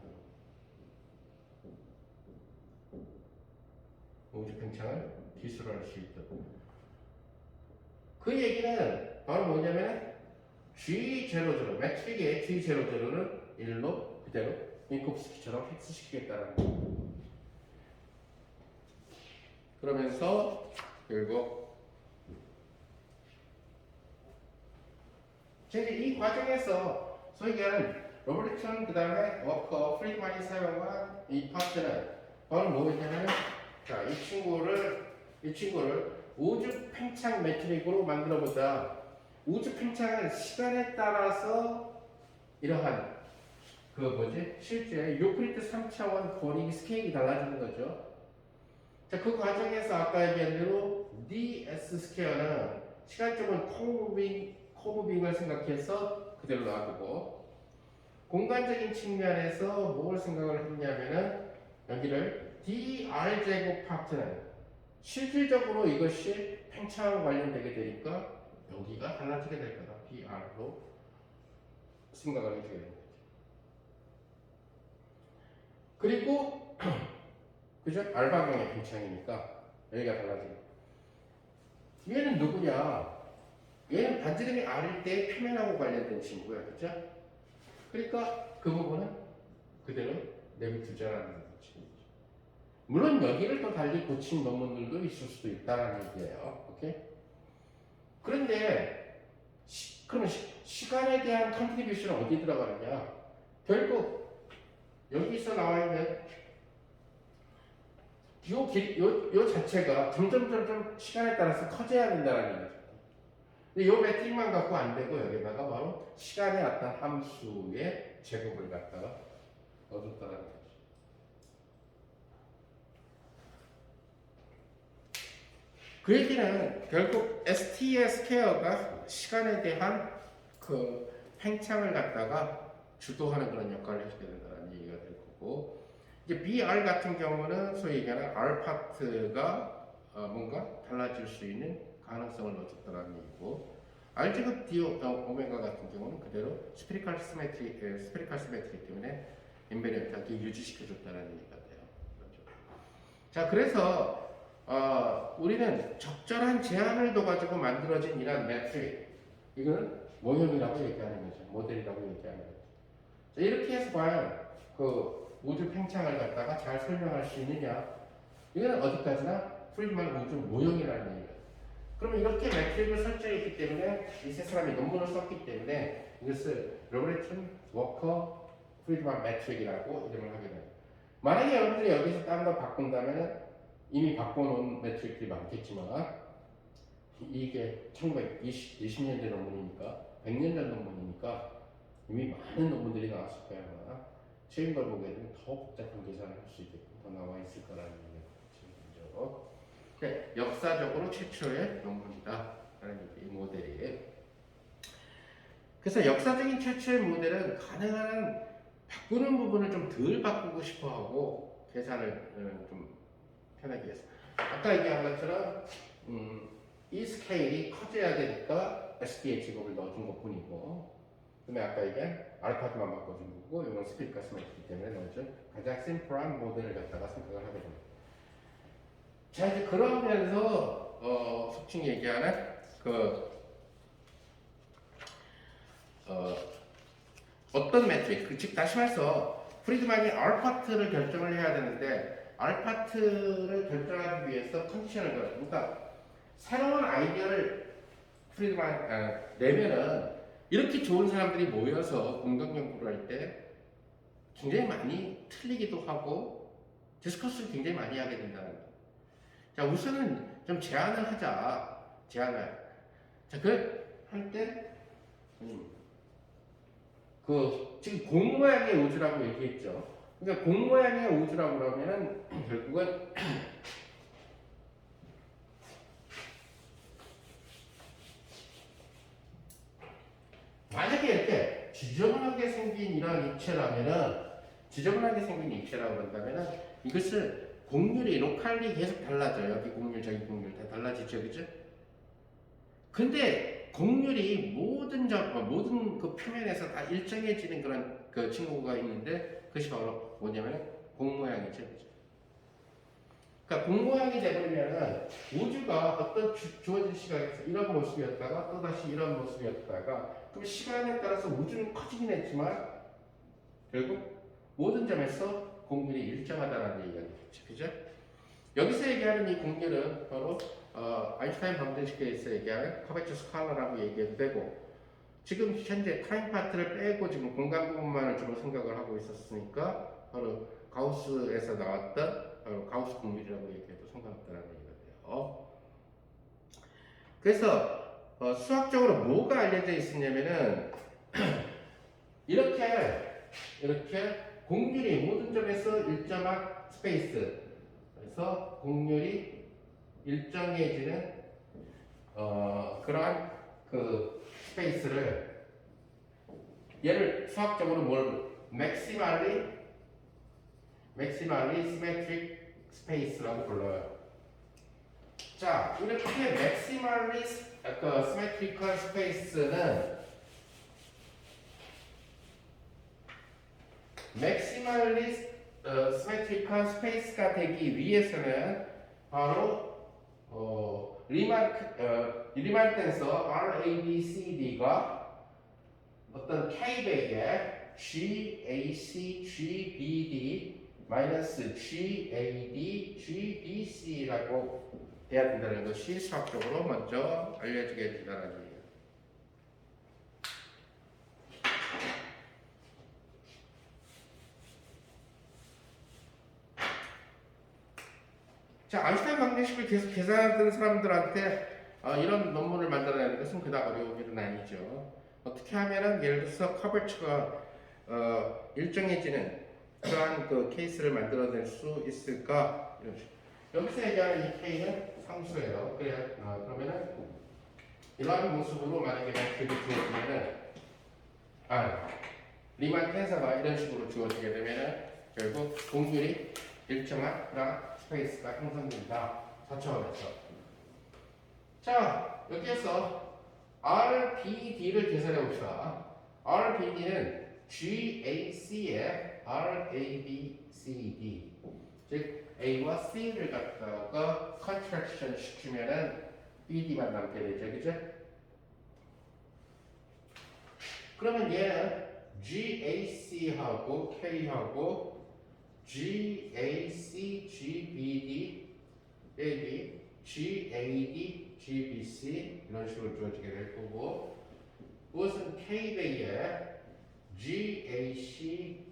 S1: 우주 팽창을 기술할 수 있도록. 그 얘기는 바로 뭐냐면 G00, 매트릭의 G00를 1로 그대로 민코프스키처럼 획수시키겠다는 거예요. 그러면서 결국 이 과정에서 소위 얘기하는 로버트슨 그 다음에 워커, 프리드만이 사용한 이 파트는 바로 뭐였냐면 자, 이 친구를 우주 팽창 매트릭으로 만들어보자. 우주 팽창은 시간에 따라서 이러한 실제 유클리드 3차원 거리 스케일이 달라지는 거죠. 자, 그 과정에서 아까 얘기한 대로 ds 스퀘어는 시간적인 코무빙을 생각해서 그대로 놔두고 공간적인 측면에서 뭘 생각을 했냐면은 여기를 dr 제곱 파트는 실질적으로 이것이 팽창과 관련되게 되니까 여기가 달라지게 될 거다. dr로 생각을 해주게 됩니다. 그리고 그죠? 알방향의 팽창이니까 여기가 달라지고 얘는 누구냐? 얘는 반지름이 r일 때 표면하고 관련된 친구야, 그죠? 그러니까 그 부분은 그대로 내비두자라는 거지. 물론 여기를 또 달리 고친 논문들도 있을 수도 있다는 얘기예요. 오케이? 그런데 그러면 시간에 대한 컨트리뷰션은 어디 들어가느냐? 결국 여기서 나와 있는 요 자체가 점점 시간에 따라서 커져야 된다는 얘기죠. 근데 요 매트릭만 갖고 안 되고 여기다가 바로 시간의 어떤 함수의 제곱을 갖다가 넣어줬다는 거죠. 그 얘기는 결국 ST의 스퀘어가 시간에 대한 그 팽창을 갖다가 주도하는 그런 역할을 해주게 된다는 얘기가 될 거고, 이제 BR 같은 경우는 소위 얘기하는 R 파트가 뭔가 달라질 수 있는 가능성을 넣어줬다는 얘기고, R 제곱 D 오메가 같은 경우는 그대로 스페리칼 시메트리 때문에 인베리언트하게 유지시켜줬다는 얘기가 돼요. 그렇죠. 자, 그래서 우리는 적절한 제한을 둬가지고 만들어진 이런 매트릭, 이거는 모형이라고 얘기하는 거죠. 모델이라고 얘기하는 거죠. 자, 이렇게 해서 과연 그 우주 팽창을 갖다가 잘 설명할 수 있느냐? 이거는 어디까지나 프리드만 우주 모형이라는 얘기예요. 그러면 이렇게 매트릭을 설정했기 때문에 이 세 사람이 논문을 썼기 때문에 이것을 로버트슨, 워커, 프리드만 매트릭이라고 이름을 하게 돼요. 만약에 여러분들이 여기서 다른 걸 바꾼다면 이미 바꿔놓은 매트릭들이 많겠지만 이게 1920년대 논문이니까 100년 전 논문이니까 이미 많은 논문들이 나왔을 거야. 아마 최근 걸 보게 되면 더 복잡한 계산을 할 수 있게끔 더 나와 있을 거라는 얘기죠. 역사적으로 최초의 논문이다 라는 얘기, 이 모델이. 그래서 역사적인 최초의 모델은 가능한 바꾸는 부분을 좀 덜 바꾸고 싶어하고 계산을 좀 편하게 해서 아까 얘기한 것처럼 이 스케일이 커져야 되니까 SD의 제곱을 넣어준 것 뿐이고, 그 다음에 아까 얘기한 알파도만 바꿔준 거고, 이건 스피드가 스마트이기 때문에 넣어준 가장 심플한 모델을 갖다가 생각을 하게 됩니다. 자, 이제 그러면서 속칭 얘기하는 어떤 매트릭, 즉 다시 말해서 프리드만이 R 파트를 결정을 해야 되는데 R 파트를 결정하기 위해서 컨디션을 걸어요. 그러니까 새로운 아이디어를 프리드만 내면은 이렇게 좋은 사람들이 모여서 공동 연구를 할 때 굉장히 많이 틀리기도 하고 디스커스를 굉장히 많이 하게 된다는 거예요. 자, 우선은 좀 제안을 하자. 제안을. 자, 할 때, 지금 공 모양의 우주라고 얘기했죠. 그러니까 공 모양의 우주라고 그러면은 결국은 만약에 이렇게 지저분하게 생긴 이런 지저분하게 생긴 입체라고 그런다면은 이것을 곡률이 로컬리 계속 달라져요. 여기 곡률, 저기 곡률 다 달라지죠, 그죠? 근데 곡률이 모든 그 표면에서 다 일정해지는 그런 그 친구가 있는데 그것이 바로 뭐냐면 공 모양이죠, 그죠? 그러니까 공 모양이 되버리면은 우주가 어떤 주어진 시각에서 이런 모습이었다가 또다시 이런 모습이었다가 그럼 시간에 따라서 우주는 커지긴 했지만 결국 모든 점에서 공률이 일정하다는 얘기가 되겠죠. 그죠? 여기서 얘기하는 이 공률은 바로 아인슈타인 방정식에서 얘기하는 커베처 스칼라라고 얘기해도 되고 지금 현재 타임 파트를 빼고 지금 공간 부분만을 주로 생각을 하고 있었으니까 바로 가우스에서 나왔던 바로 가우스 공률이라고 얘기해도 상관없다는 얘기가 돼요. 그래서 수학적으로 뭐가 알려져 있었냐면은 이렇게 공률이 모든 점에서 일정한 스페이스 그래서 공률이 일정해지는 그러한 그 스페이스를 얘를 수학적으로 maximally symmetric space라고 불러요. 자, 이렇게 maximally symmetrical space는 maximally symmetrical space가 되기 위해서는 바로 리만 텐서 RABCD가 어떤 K백의 GAC, GBD 마이너스 GAD, GBC라고 돼야 된다는 것이 수학적으로 먼저 알려지게 된다는 얘기예요. 자, 아인슈타인 방정식을 계속 계산하던 사람들한테 이런 논문을 만들어내는 것은 그닥 어려운 일은 아니죠. 어떻게 하면은 예를 들어서 커버처가 일정해지는 그러한 그 케이스를 만들어낼 수 있을까? 이런 식으로. 여기서 얘기하는 이 K는 상수예요. 그러면은 이러한 모습으로 만약에 그게 주어지면은 리만 텐서가 이런 식으로 주어지게 되면은 결국 공률이 일정한 그런 스페이스가 형성된다. 4차원에서. 자, 여기에서 RBD를 계산해 봅시다. RBD는 GAC의 RABCD. 즉, A와 C를 갖다가 컨트랙션 시키면은 BD만 남게 되죠. 그죠? 그러면 얘는 GAC하고 K하고 GAC, GBD, AB, GAD, GBC 이런 식으로 주어지게 될 거고 무엇은 K배의 GAC,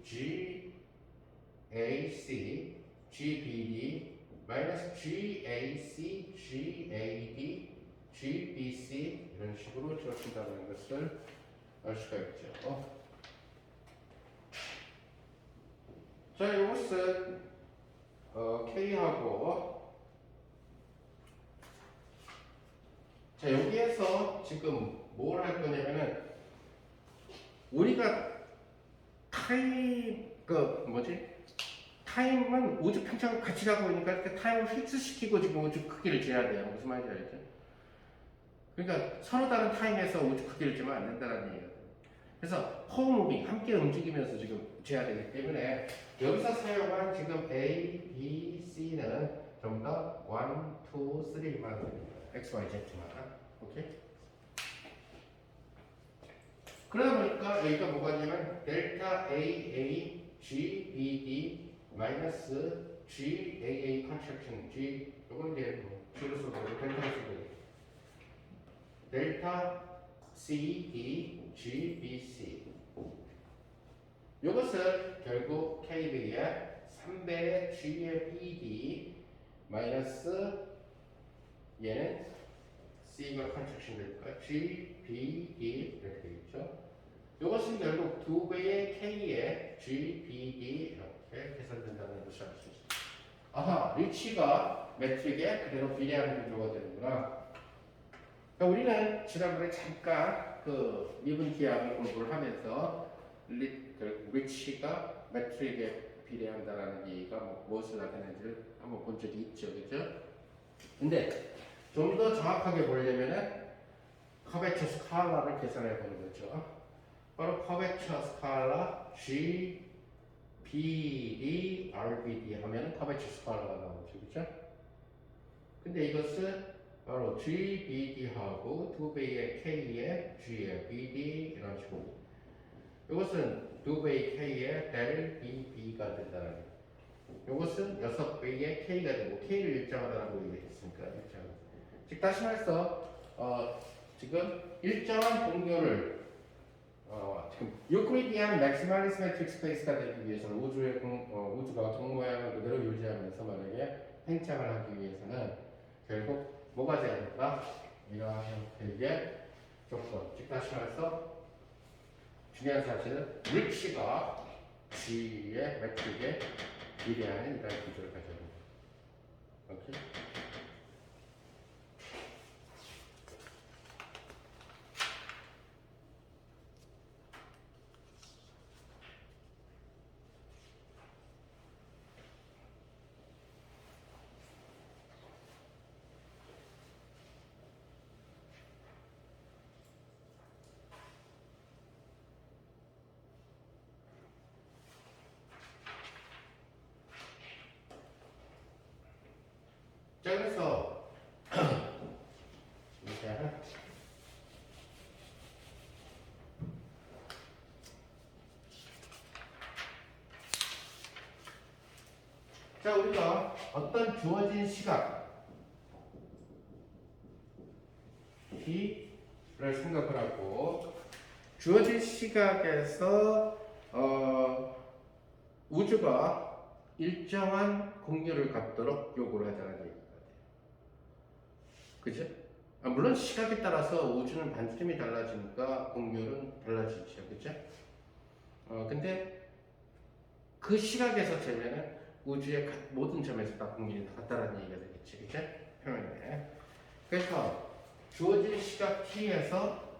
S1: GAC, GBD 마이너스 GAC, GAD, GBC 이런 식으로 주어진다는 것을 알 수가 있죠. 자, 이것은 K하고 자, 여기에서 지금 뭘 할 거냐면은 우리가 타임은 우주 팽창을 같이 가고 있으니까 이렇게 타임을 픽스시키고 지금 우주 크기를 재야 돼요. 무슨 말인지 알죠? 그러니까 서로 다른 타임에서 우주 크기를 재면 안 된다는 얘기예요. 그래서 코무빙 함께 움직이면서 지금 재야 되기 때문에 여기서 사용한 지금 A, B, C는 전부 다 1, 2, 3만 X, Y, Z만. 오케이? 그러다 보니까 여기가 뭐가 있냐면 델타 AA, G, BD 마이너스 G, AA 컨트랙션 G 요건 이제 G로 써도 델타로 써도 델타 C, D, G, B, C. 이것을 결국 KB의 3배의 G의 BD 마이너스 얘는 C가 컨트랙션 될까? G, B, D 이렇게 되겠죠. 이것은 결국 2배의 K의 G, B, D 이렇게 계산된다는 것을 알 수 있습니다. 아하, 위치가 매트릭에 그대로 비례하는 구조가 되는구나. 그러니까 우리는 지난번에 잠깐 그 미분 기하학을 공부를 하면서 위치가 매트릭에 비례한다라는 얘기가 무엇을 나타내는지를 한번 본 적이 있죠, 그죠? 근데 좀 더 정확하게 보려면은 커베처 스칼라를 계산해 보는 거죠. 바로 커베처 스칼라 G, BD, RBD 하면 커베처 스칼라가 나오죠, 그죠? 근데 이것은 바로 G, BD하고 2배의 K의 G의 BD 이런 식으로 이것은 2배의 K의 델 BB가 된다는 거예요. 이것은 6배의 K가 되고 K를 일정하다고 얘기했으니까 일정. 즉 다시 말해서 지금 일정한 공료를 지금 유클리디안 맥시멀리스 매트릭 스페이스가 되기 위해서는 우주가 동 모양을 그대로 유지하면서 만약에 팽창을 하기 위해서는 결국 뭐가 돼야 될까? 이러한 형태의 조건. 즉 다시 말해서 중요한 사실은 위치가 G의 매트릭에 비례하는 이러한 구조를 가져야 됩니다. 오케이? 자, 그래서 이제 자, 우리가 어떤 주어진 시각 T를 생각을 하고 주어진 시각에서 우주가 일정한 공률을 갖도록 요구를 하자는 얘기가 돼요. 그죠? 물론 시각에 따라서 우주는 반지름이 달라지니까 공률은 달라지죠. 그죠? 근데 그 시각에서 재면은 우주의 모든 점에서 다 공률이 다 같다라는 얘기가 되겠지. 그죠? 표면에. 그래서 주어진 시각 T에서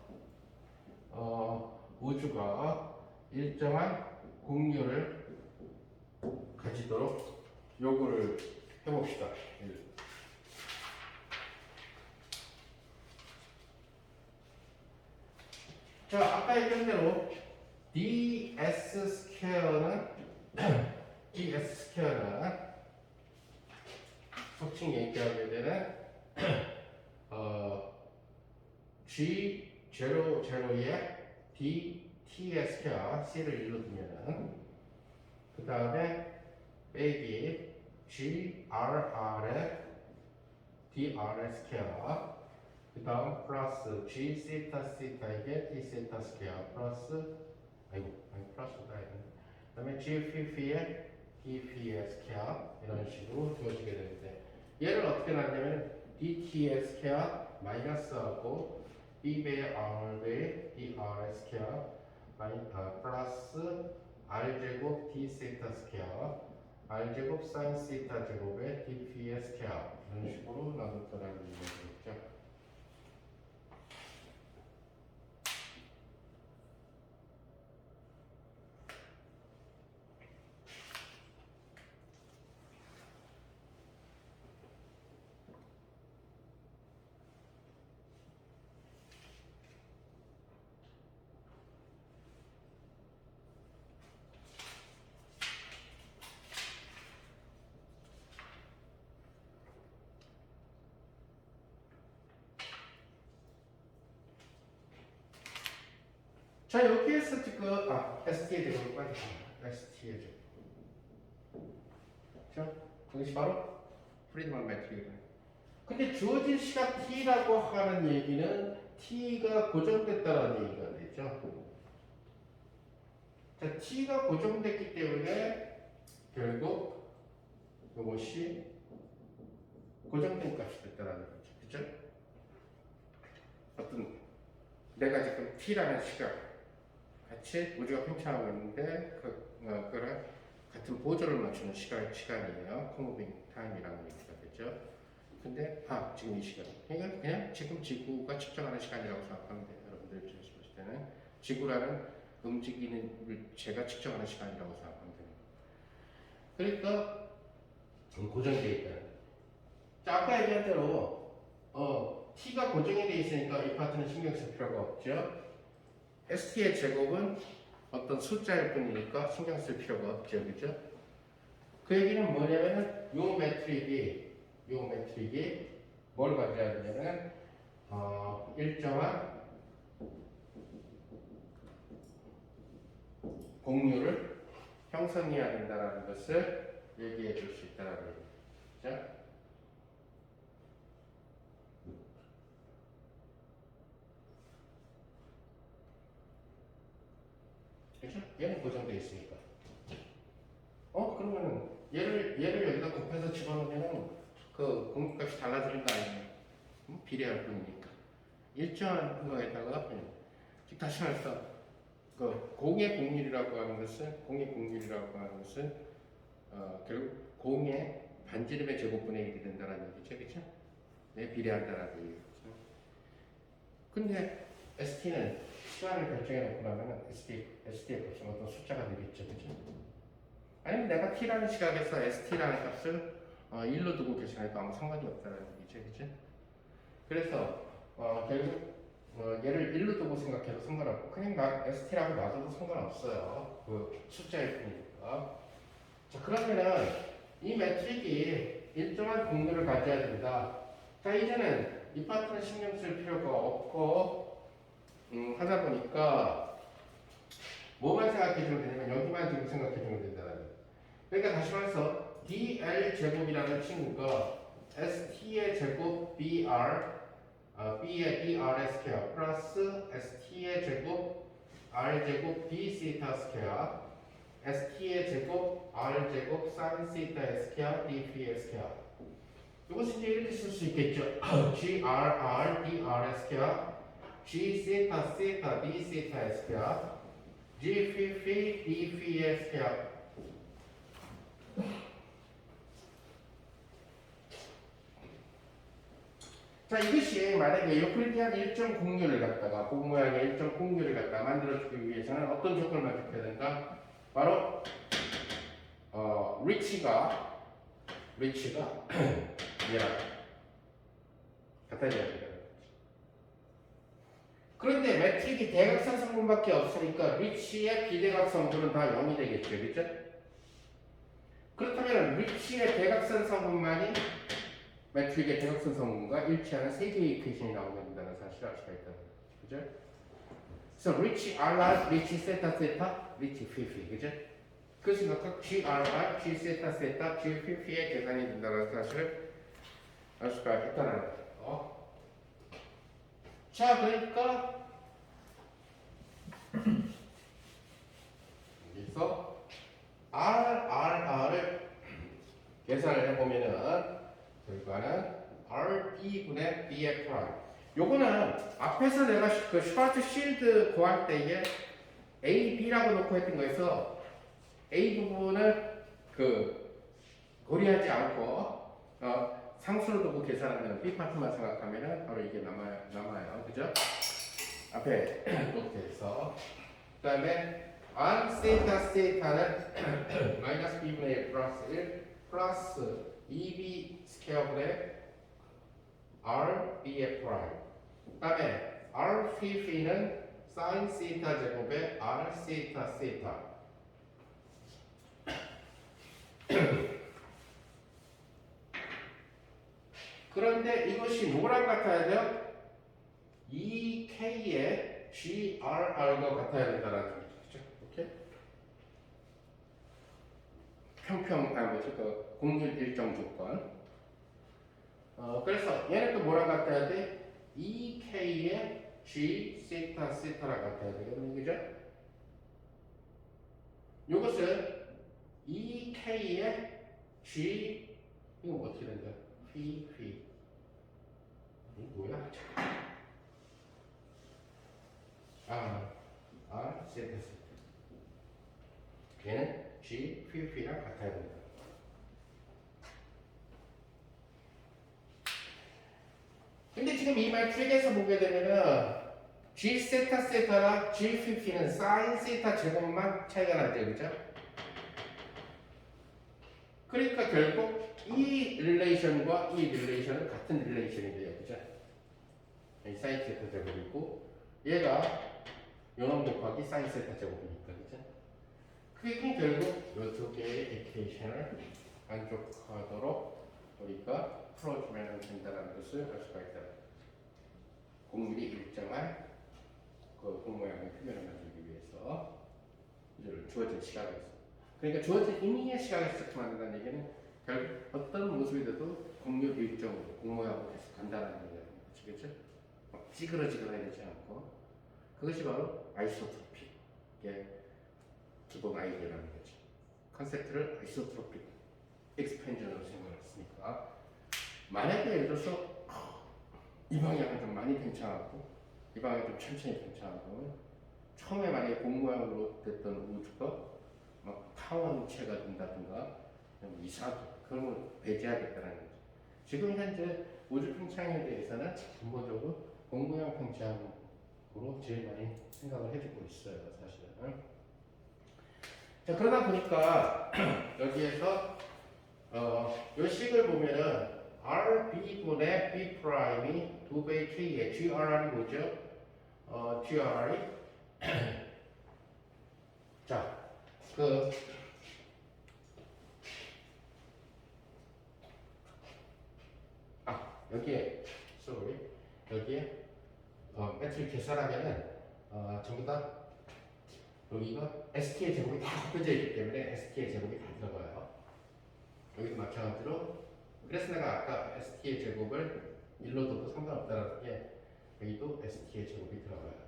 S1: 우주가 일정한 공률을 가지도록 요구를 해봅시다. 자, 아까 얘기한 대로 ds 스퀘어는 속칭 얘기하게 되는 G00에 dt의 스퀘어 C를 일로 두면은 그 다음에 빼기 GRR의 dr의 스퀘어 그 다음 플러스 G 세타 세타에게 T 세타 스퀘어 플러스 플러스가 아니네. 그 다음에 G 피의 D 피의 스퀘어 이런 식으로 주어지게 되는데 얘를 어떻게 나냐면 DT의 스퀘어 마이너스하고 B배의 R배의 DR의 스퀘어 플러스 R제곱 D 세타 스퀘어 R제곱 사인 세타 제곱의 DP의 스퀘어 이런 식으로 나눴다라는 얘기가 되겠죠. 자, 여기에서 지금 ST의 제곱을 빠졌습니다. ST의 제곱. 자, 그것이 바로 프리드만 매트릭이에요. 근데 주어진 시각 T라고 하는 얘기는 t가 고정됐다라는 얘기가 되죠. 자, t가 고정됐기 때문에 결국 이것이 고정된 값이 됐다라는 거죠. 그죠? 어떤 내가 지금 t라는 시간 같이 우주가 팽창하고 있는데 그런 같은 보조를 맞추는 시간이에요. 콩무빙 타임이라는 얘기가 되죠. 근데 지금 이 시간 그냥 지금 지구가 측정하는 시간이라고 생각하면 돼요. 여러분들 입장에서 봤을 때는 지구라는 움직이는 물체가 측정하는 시간이라고 생각하면 돼요. 그러니까 고정되어 있다. 자, 아까 얘기한 대로 t가 고정이 되어 있으니까 이 파트는 신경 쓸 필요가 없죠. st의 제곱은 어떤 숫자일 뿐이니까 신경 쓸 필요가 없죠. 그죠? 그 얘기는 뭐냐면은 요 매트릭이 뭘 가져야 되냐면 일정한 공률을 형성해야 된다는 것을 얘기해 줄 수 있다는 얘기죠. 그렇죠? 얘는 고정되어 있으니까. 그러면은 얘를 여기다 곱해서 집어넣으면 그 공률값이 달라지는 거 아니에요? 비례할 뿐이니까. 일정한 거에다가 즉 다시 말해서 그 공의 공률이라고 하는 것은 결국 공의 반지름의 제곱분의 1이 된다는 얘기죠. 그렇죠? 네, 비례한다는 얘기죠. 근데 ST는 시간을 결정해 놓고 나면 ST의 값은 어떤 숫자가 되겠죠. 그렇죠? 아니면 내가 T라는 시각에서 ST라는 값을 1로 두고 계산해도 아무 상관이 없다는 얘기죠. 그렇죠? 그래서 결국 얘를 1로 두고 생각해도 상관없고 그냥 ST라고 놔둬도 상관없어요. 그 숫자일 뿐이니까. 자, 그러면은 이 매트릭이 일정한 공률을 가져야 된다. 자, 이제는 이 파트는 신경 쓸 필요가 없고 하다 보니까 뭐만 생각해 주면 되냐면 여기만 지금 생각해 주면 된다는 거예요. 그러니까 다시 말해서 DL 제곱이라는 친구가 ST의 제곱 BR B의 BR의 스퀘어 플러스 ST의 제곱 R제곱 B 시타 스퀘어 ST의 제곱 R제곱 sin 시타의 스퀘어 DP의 스퀘어 이것은 이제 이렇게 쓸 수 있겠죠. GRR DR의 스퀘어 G 시타 시타 D 시타의 스퀘어 G phi D phi의 스퀘어 자, 이것이 만약에 유클리디안 일정 공률을 갖다가 공 모양의 일정 공률을 갖다 만들어주기 위해서는 어떤 조건을 만족해야 된다? 바로 리치가 얘랑 같아져야 된다. 그런데 매트릭이 대각선 성분밖에 없으니까 리치의 비대각선들은 다 0이 되겠죠, 그렇죠? 그렇다면 리치의 대각선 성분만이 매트릭의 대각선 성분과 일치하는 세 개의 이퀘이션이 나오게 된다는 사실을 알 수가 있다는 거죠. 그죠? 그래서 리치 RR, 리치 세타 세타, 리치 피피, 그죠? 그래서 각각 GRR, G 세타 세타, G 피피의 계산이 된다는 사실을 알 수가 있다는 거죠. 자, 그러니까 여기서 RRR을 계산을 해보면은 결과는 RB분의 B의 프라임. 요거는 앞에서 내가 그 슈바르트 실드 구할 때에 A, B라고 놓고 했던 거에서 A 부분을 고려하지 않고 상수로 두고 계산하면 B 파트만 생각하면은 바로 이게 남아요. 그죠? 앞에 이렇게 해서 그 다음에 R 세타 세타는 마이너스 B분의 1 플러스 1 플러스 2B 스퀘어분의 R B의 프라임. 그 다음에 R 피는 sin 세타 제곱의 R 세타 세타. 그런데 이것이 뭐랑 같아야 돼요? EK의 GRR과 같아야 된다는 얘기죠. 이렇게 그 공률 일정 조건. 그래서 얘는 또 뭐랑 같아야 돼? EK의 G 세타 세타랑 같아야 되거든요. 그죠? 요것은 2K의 G 이거 어떻게 된다? P 이거 뭐야? 세타 세타 걔는 G P랑 같아야 된다. 근데 지금 이 말 트릭에서 보게 되면은 G 세타 세타랑 G P는 사인 세타 제곱만 차이가 나죠, 그죠? 그러니까 결국 이 릴레이션과 이 릴레이션은 같은 릴레이션이 돼요, 그죠? 이 사인 세타 제곱이고 얘가 요놈 곱하기 사인 세타 제곱이니까, 그죠? 그게 결국 이 두 개의 이퀘이션을 만족하도록 우리가 풀어주면 된다는 것을 알 수가 있다. 공률이 일정한 그 공모양의 표면을 만들기 위해서 주어진 시각에서, 그러니까 주어진 의미의 시각에서 이렇게 만든다는 얘기는 결국 어떤 모습이 돼도 공률 일정으로 공모양으로 계속 간다는 얘기예요. 그렇죠? 막 찌그러지거나 이러지 않고 그것이 바로 아이소트로픽의 기본 아이디어라는 거죠. 컨셉트를 아이소트로픽 익스펜션으로 생각했으니까 만약에 예를 들어서 이 방향은 좀 많이 팽창하고 이 방향이 좀 천천히 팽창하고 처음에 만약에 공모양으로 됐던 우주가 막 타원체가 된다든가 이상하게 그런 걸 배제하겠다는 거죠. 지금 현재 우주 팽창에 대해서는 근본적으로 공모양 팽창으로 제일 많이 생각을 해주고 있어요, 사실은. 자, 그러다 보니까 여기에서 이 식을 보면은 RB분의 B 프라임이 2배의 K의 GRR이 뭐죠? GRR이 자, 여기에 여기에 매트릭 계산하면은 전부 다 여기가 ST의 제곱이 다 합해져 있기 때문에 ST의 제곱이 다 들어가요. 여기도 마찬가지로 그래서 내가 아까 ST의 제곱을 1로 둬도 상관없다는 게 여기도 ST의 제곱이 들어가요.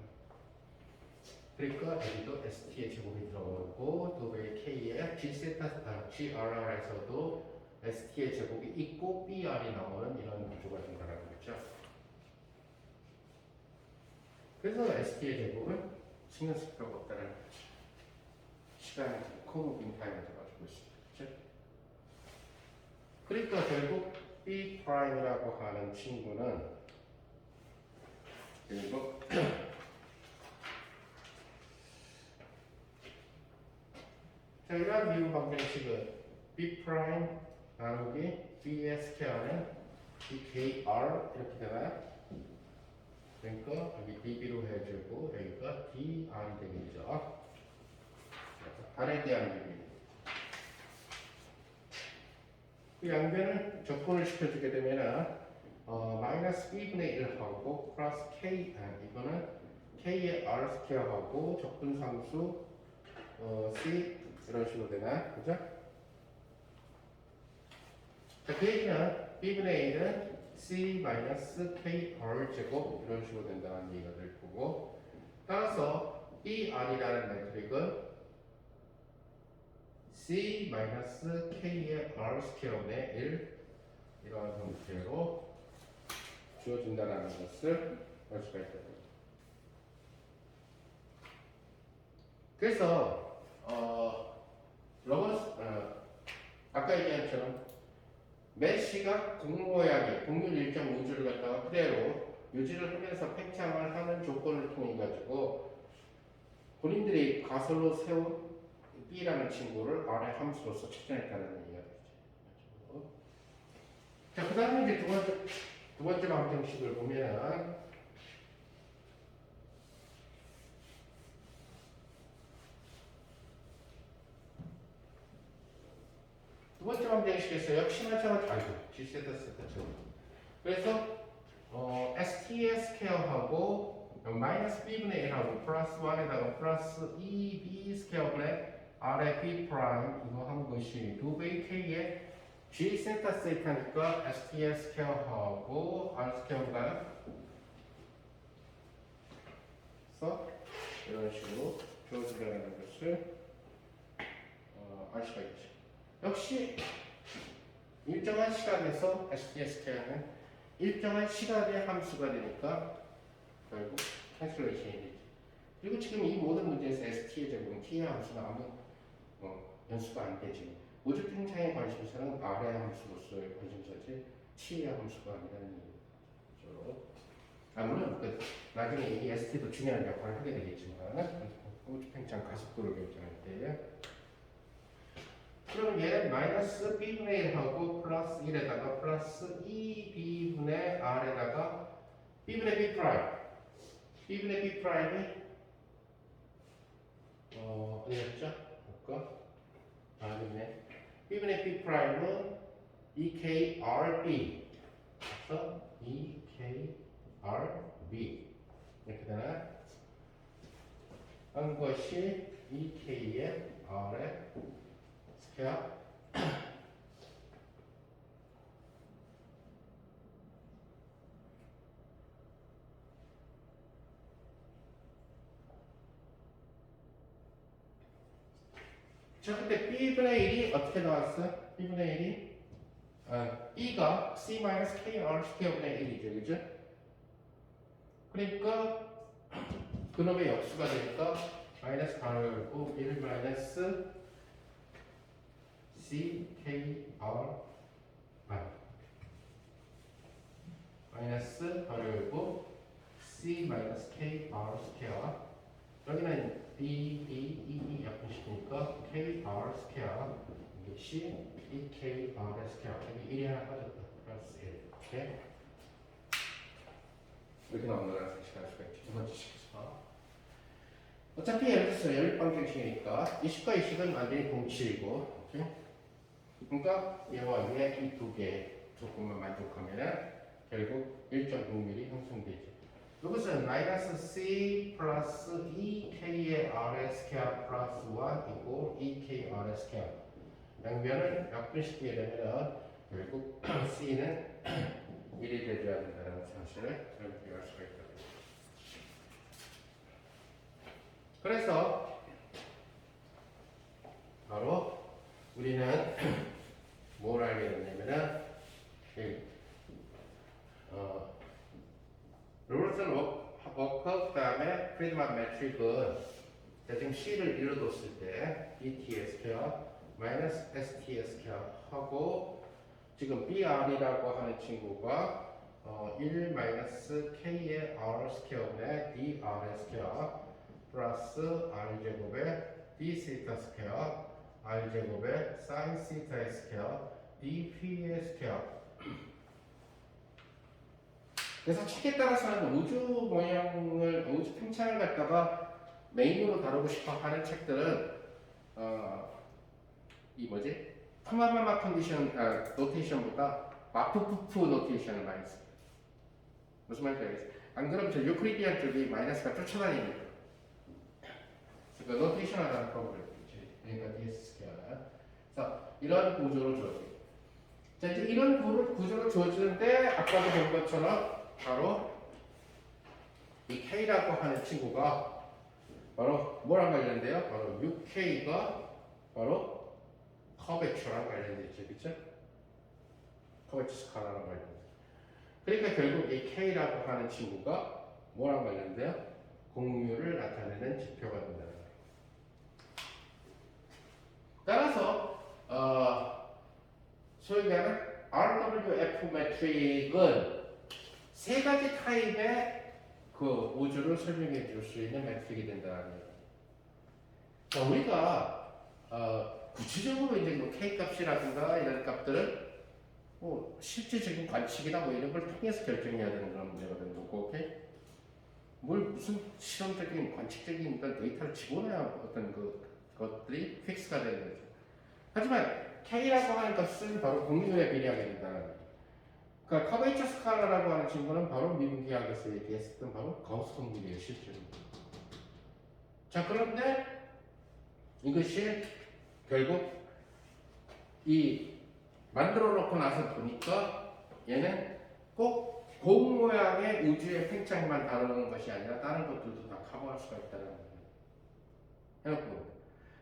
S1: 그러니까 여기도 ST의 제곱이 들어가고 또 K의 G세타 GRR에서도 ST의 제곱이 있고 BR이 나오는 이런 구조가 된다는 거죠. 그래서 ST의 제곱은 신경 쓸 필요가 없다는 거죠. 시간이 코무빙 타임을 가지고 있습니다. 그러니까 결국 B 프라임이라고 하는 친구는 그리고 자, 이러한 미분 방정식은 B 프라임 나누기 B의 스퀘어는 BKR 이렇게 되나요? 그러니까 여기 dB로 해주고 여기가 dr이 되겠죠. 달에 대한 얘기입니다. 그 양변을 적분을 시켜주게 되면 마이너스 b분의 1하고 플러스 k 이거는 k의 r 스퀘어하고 적분상수 c 이런 식으로 되나 그죠? 자, 그 얘기는 b분의 1은 c 마이너스 k r 제곱 이런 식으로 된다는 얘기가 될 거고 따라서 br이라는 매트릭은 c 마이너스 k의 r 스퀘어분의 1 이러한 형태로 주어진다는 것을 알 수가 있다. 그래서 아까 얘기한 것처럼 메시가 공모양의 공률 일정 우주를 갖다가 그대로 유지를 하면서 팽창을 하는 조건을 통해 가지고 본인들이 가설로 세운 B라는 친구를 R의 함수로서 찾아냈다는 얘기가 되죠. 자, 그 다음에 이제 두 번째 방정식을 보면은 두 번째 방정식에서 역시 마찬가지 G세타 세타죠. 그래서 ST의 스퀘어하고 마이너스 B분의 1하고 플러스 1에다가 플러스 2B 스퀘어분의 R의 B 프라임 이거 한 것이 2배의 K의 G 세타 세타니까 ST의 스퀘어하고 R 스퀘어인가요? 그래서 이런 식으로 주어진다는 것을 알 수가 있죠. 역시 일정한 시간에서 STSK는 일정한 시간의 함수가 되니까 결국 캔슬레이션이 되죠. 그리고 지금 이 모든 문제에서 ST의 제곱은 T의 함수는 아무 연수가 안 되지. 우주 팽창의 관심사는 R의 함수로서의 관심사지 T의 함수가 아니라는 얘기죠. 물론 나중에 이 ST도 중요한 역할을 하게 되겠지만 우주 팽창 가속도를 결정할 때 그럼 얘는 마이너스 b분의 1하고 플러스 1에다가 플러스 2b분의 r에다가 b분의 b 프라임 b분의 b 프라임이 어디였죠? 볼까? 여기네. b분의 b 프라임은 EKRB 그래서 EKRB 이렇게 되나? 한 것이 EK의 R의 스퀘어 자, 근데 b분의 1이 어떻게 나왔어? b분의 1이 b가 c-kr 스퀘어분의 1이죠, 그죠? 그러니까 그놈의 역수가 되니까 마이너스 바로 열고 1 마이너스 CKR 마이너스 바로 열고 C 마이너스 KR 스퀘어 여기는 B, B, E, E 약분시키니까 KR 스퀘어 이것이 EKR 스퀘어 여기 1이 하나 빠졌다 플러스 1 이렇게 이렇게 나온다는 사실을 알 수가 있죠. 두 번째 식에서 어차피 예를 들어서 연립방정식이니까 20과 20은 완전히 동치이고 그러니까 얘와 얘 이 두 개 조건만 만족하면 결국 일정 확률이 형성되죠. 이것은 마이너스 C 플러스 2K의 R의 스퀘어 플러스 1 이고 2K R의 스퀘어 양면을 약분시키게 되면 결국 C는 1이 되줘야 된다는 사실을 설명할 수가 있다. 그래서 바로 우리는 뭘 알게 됐냐면은 롤슨 워커 그 다음에 프리드만 매트릭은 지금 C를 1로 뒀을 때 ETS 스퀘어 마이너스 STS 스퀘어 하고 지금 BR이라고 하는 친구가 1 마이너스 K의 R 스퀘어분의 DR의 스퀘어 플러스 R 제곱의 D 시타 스퀘어 R 제곱의 사인 시타의 스퀘어 DP의 스퀘어 그래서 책에 따라서는 우주 모양을 우주 팽창을 갖다가 메인으로 다루고 싶어 하는 책들은 이 뭐지? 파마마마 컨디션 노테이션보다 마프푸프 노테이션을 많이 써요. 무슨 말인지 알겠어요? 안 그러면 저 유클리디안 쪽이 마이너스가 쫓아다니는 거예요. 그 노테이션이라는 프로그램 있지. 그러니까 DS 스퀘어. 그래서 이런 구조로 주어져요. 자 이제 이런 구조로 주어지는데 아까도 본 것처럼 바로 이 K라고 하는 친구가 바로 뭐랑 관련돼요? 바로 6K가 바로 커베처랑 관련돼 있죠, 그렇죠? 커베처 스칼라랑 관련돼. 그러니까 결국 이 K라고 하는 친구가 뭐랑 관련돼요? 공률을 나타내는 지표가 된다는 거예요. 따라서 소위 말하는 RWF 매트릭은 세 가지 타입의 그 우주를 설명해 줄 수 있는 매트릭이 된다는 거예요. 자, 우리가 구체적으로 이제 뭐 K 값이라든가 이런 값들은 뭐 실제적인 관측이나 뭐 이런 걸 통해서 결정해야 되는 그런 문제가 되는 거고, 오케이? 뭘 무슨 실험적인 관측적인 어떤 데이터를 집어넣어야 어떤 것들이 픽스가 되는 거죠. 하지만 K라고 하는 것은 바로 공률에 비례하게 된다는 거예요. 그러니까 커베이처 스칼라라고 하는 친구는 바로 미분기하게서 얘기했었던 바로 가우스 공률이에요, 실제로. 자, 그런데 이것이 결국 이 만들어 놓고 나서 보니까 얘는 꼭 공 모양의 우주의 팽창만 다루는 것이 아니라 다른 것들도 다 커버할 수가 있다는 거예요. 해놓고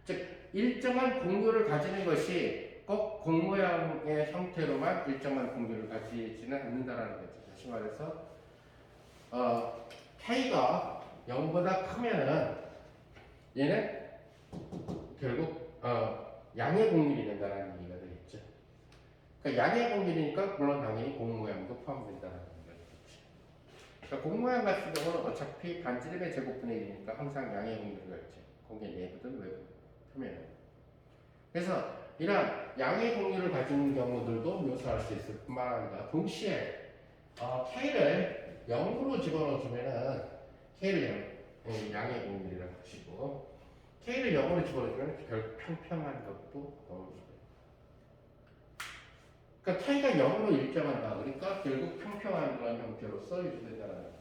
S1: 즉 일정한 공률을 가지는 것이 꼭 공 모양의 형태로만 일정한 공률을 가지지는 않는다라는 거죠. 다시 말해서 K가 0보다 크면은 얘는 결국 양의 공률이 된다는 얘기가 되겠죠. 그러니까 양의 공률이니까 물론 당연히 공 모양도 포함된다는 얘기가 되겠죠. 그러니까 공 모양 같은 경우는 어차피 반지름의 제곱분의 1이니까 항상 양의 공률을 갖지. 공의 내부든 외부 표면은. 그래서 이런 양의 공률을 가진 경우들도 묘사할 수 있을 뿐만 아니라 동시에 K를 0으로 집어넣어주면은 K를 양의 공률이라고 하시고 K를 0으로 집어넣으면 결국 평평한 것도 나오는 거예요. 그러니까 K가 0으로 일정한다. 그러니까 결국 평평한 그런 형태로서 유지된다는 거죠.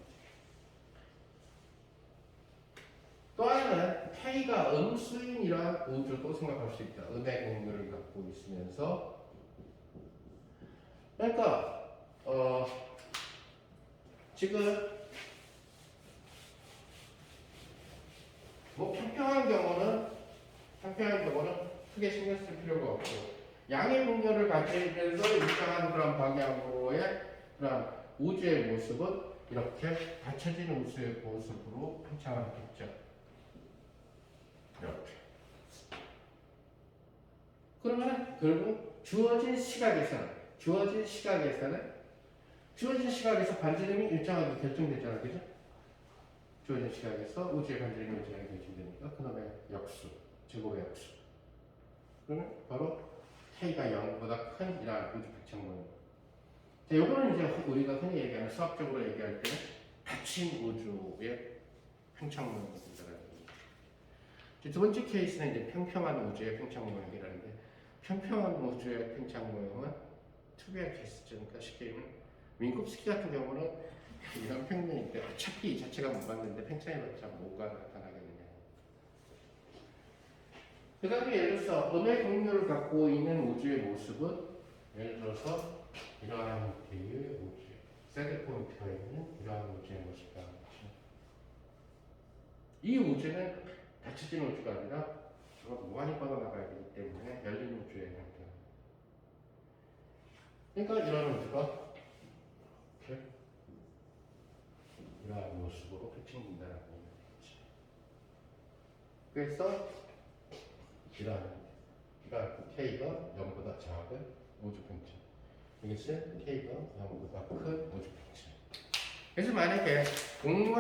S1: 또 하나는 K가 음수인이란 우주도 생각할 수 있다. 음의 공률을 갖고 있으면서 그러니까 지금 뭐 평평한 경우는 크게 신경 쓸 필요가 없고 양의 공률을 가지면서 일정한 그런 방향으로의 그런 우주의 모습은 이렇게 받쳐진 우주의 모습으로 팽창하겠죠. 이렇게. 그러면 결국 주어진 시각에서 반지름이 일정하게 결정되잖아, 그죠? 주어진 시각에서 우주의 반지름이 일정하게 결정되니까 그놈의 역수, 제곱의 역수. 그러면 바로 K가 0보다 큰 이러한 우주 팽창 모양. 자, 요거는 이제 우리가 흔히 얘기하는 수학적으로 얘기할 때는 닫힌 우주의 팽창 모양이 된다는 얘기죠. 두 번째 케이스는 이제 평평한 우주의 팽창 모양이라는데 평평한 우주의 팽창 모양은 특이한 케이스죠. 그러니까 쉽게 얘기하면 민콥스키 같은 경우는 이런 평면인데 어차피 이 자체가 못 맞는데 팽창해봤자 뭐가 나타나겠느냐. 그 다음에 예를 들어서 음의 공률을 갖고 있는 우주의 모습은 예를 들어서 이러한 형태의 우주, 세드 포인트가 있는 이러한 우주의 모습이라는 거죠. 이 우주는 닫혀진 우주가 아니라 저거 무한히 뻗어나가야 되기 때문에 열린 우주의 형태. 그러니까 이런 우주가 이렇게 이러한 모습으로 펼쳐진다는 얘기죠. 그래서 이러한 K가 0보다 작은 우주 팽창. 이것은 K가 0보다 큰 우주 팽창. 그래서 만약에 공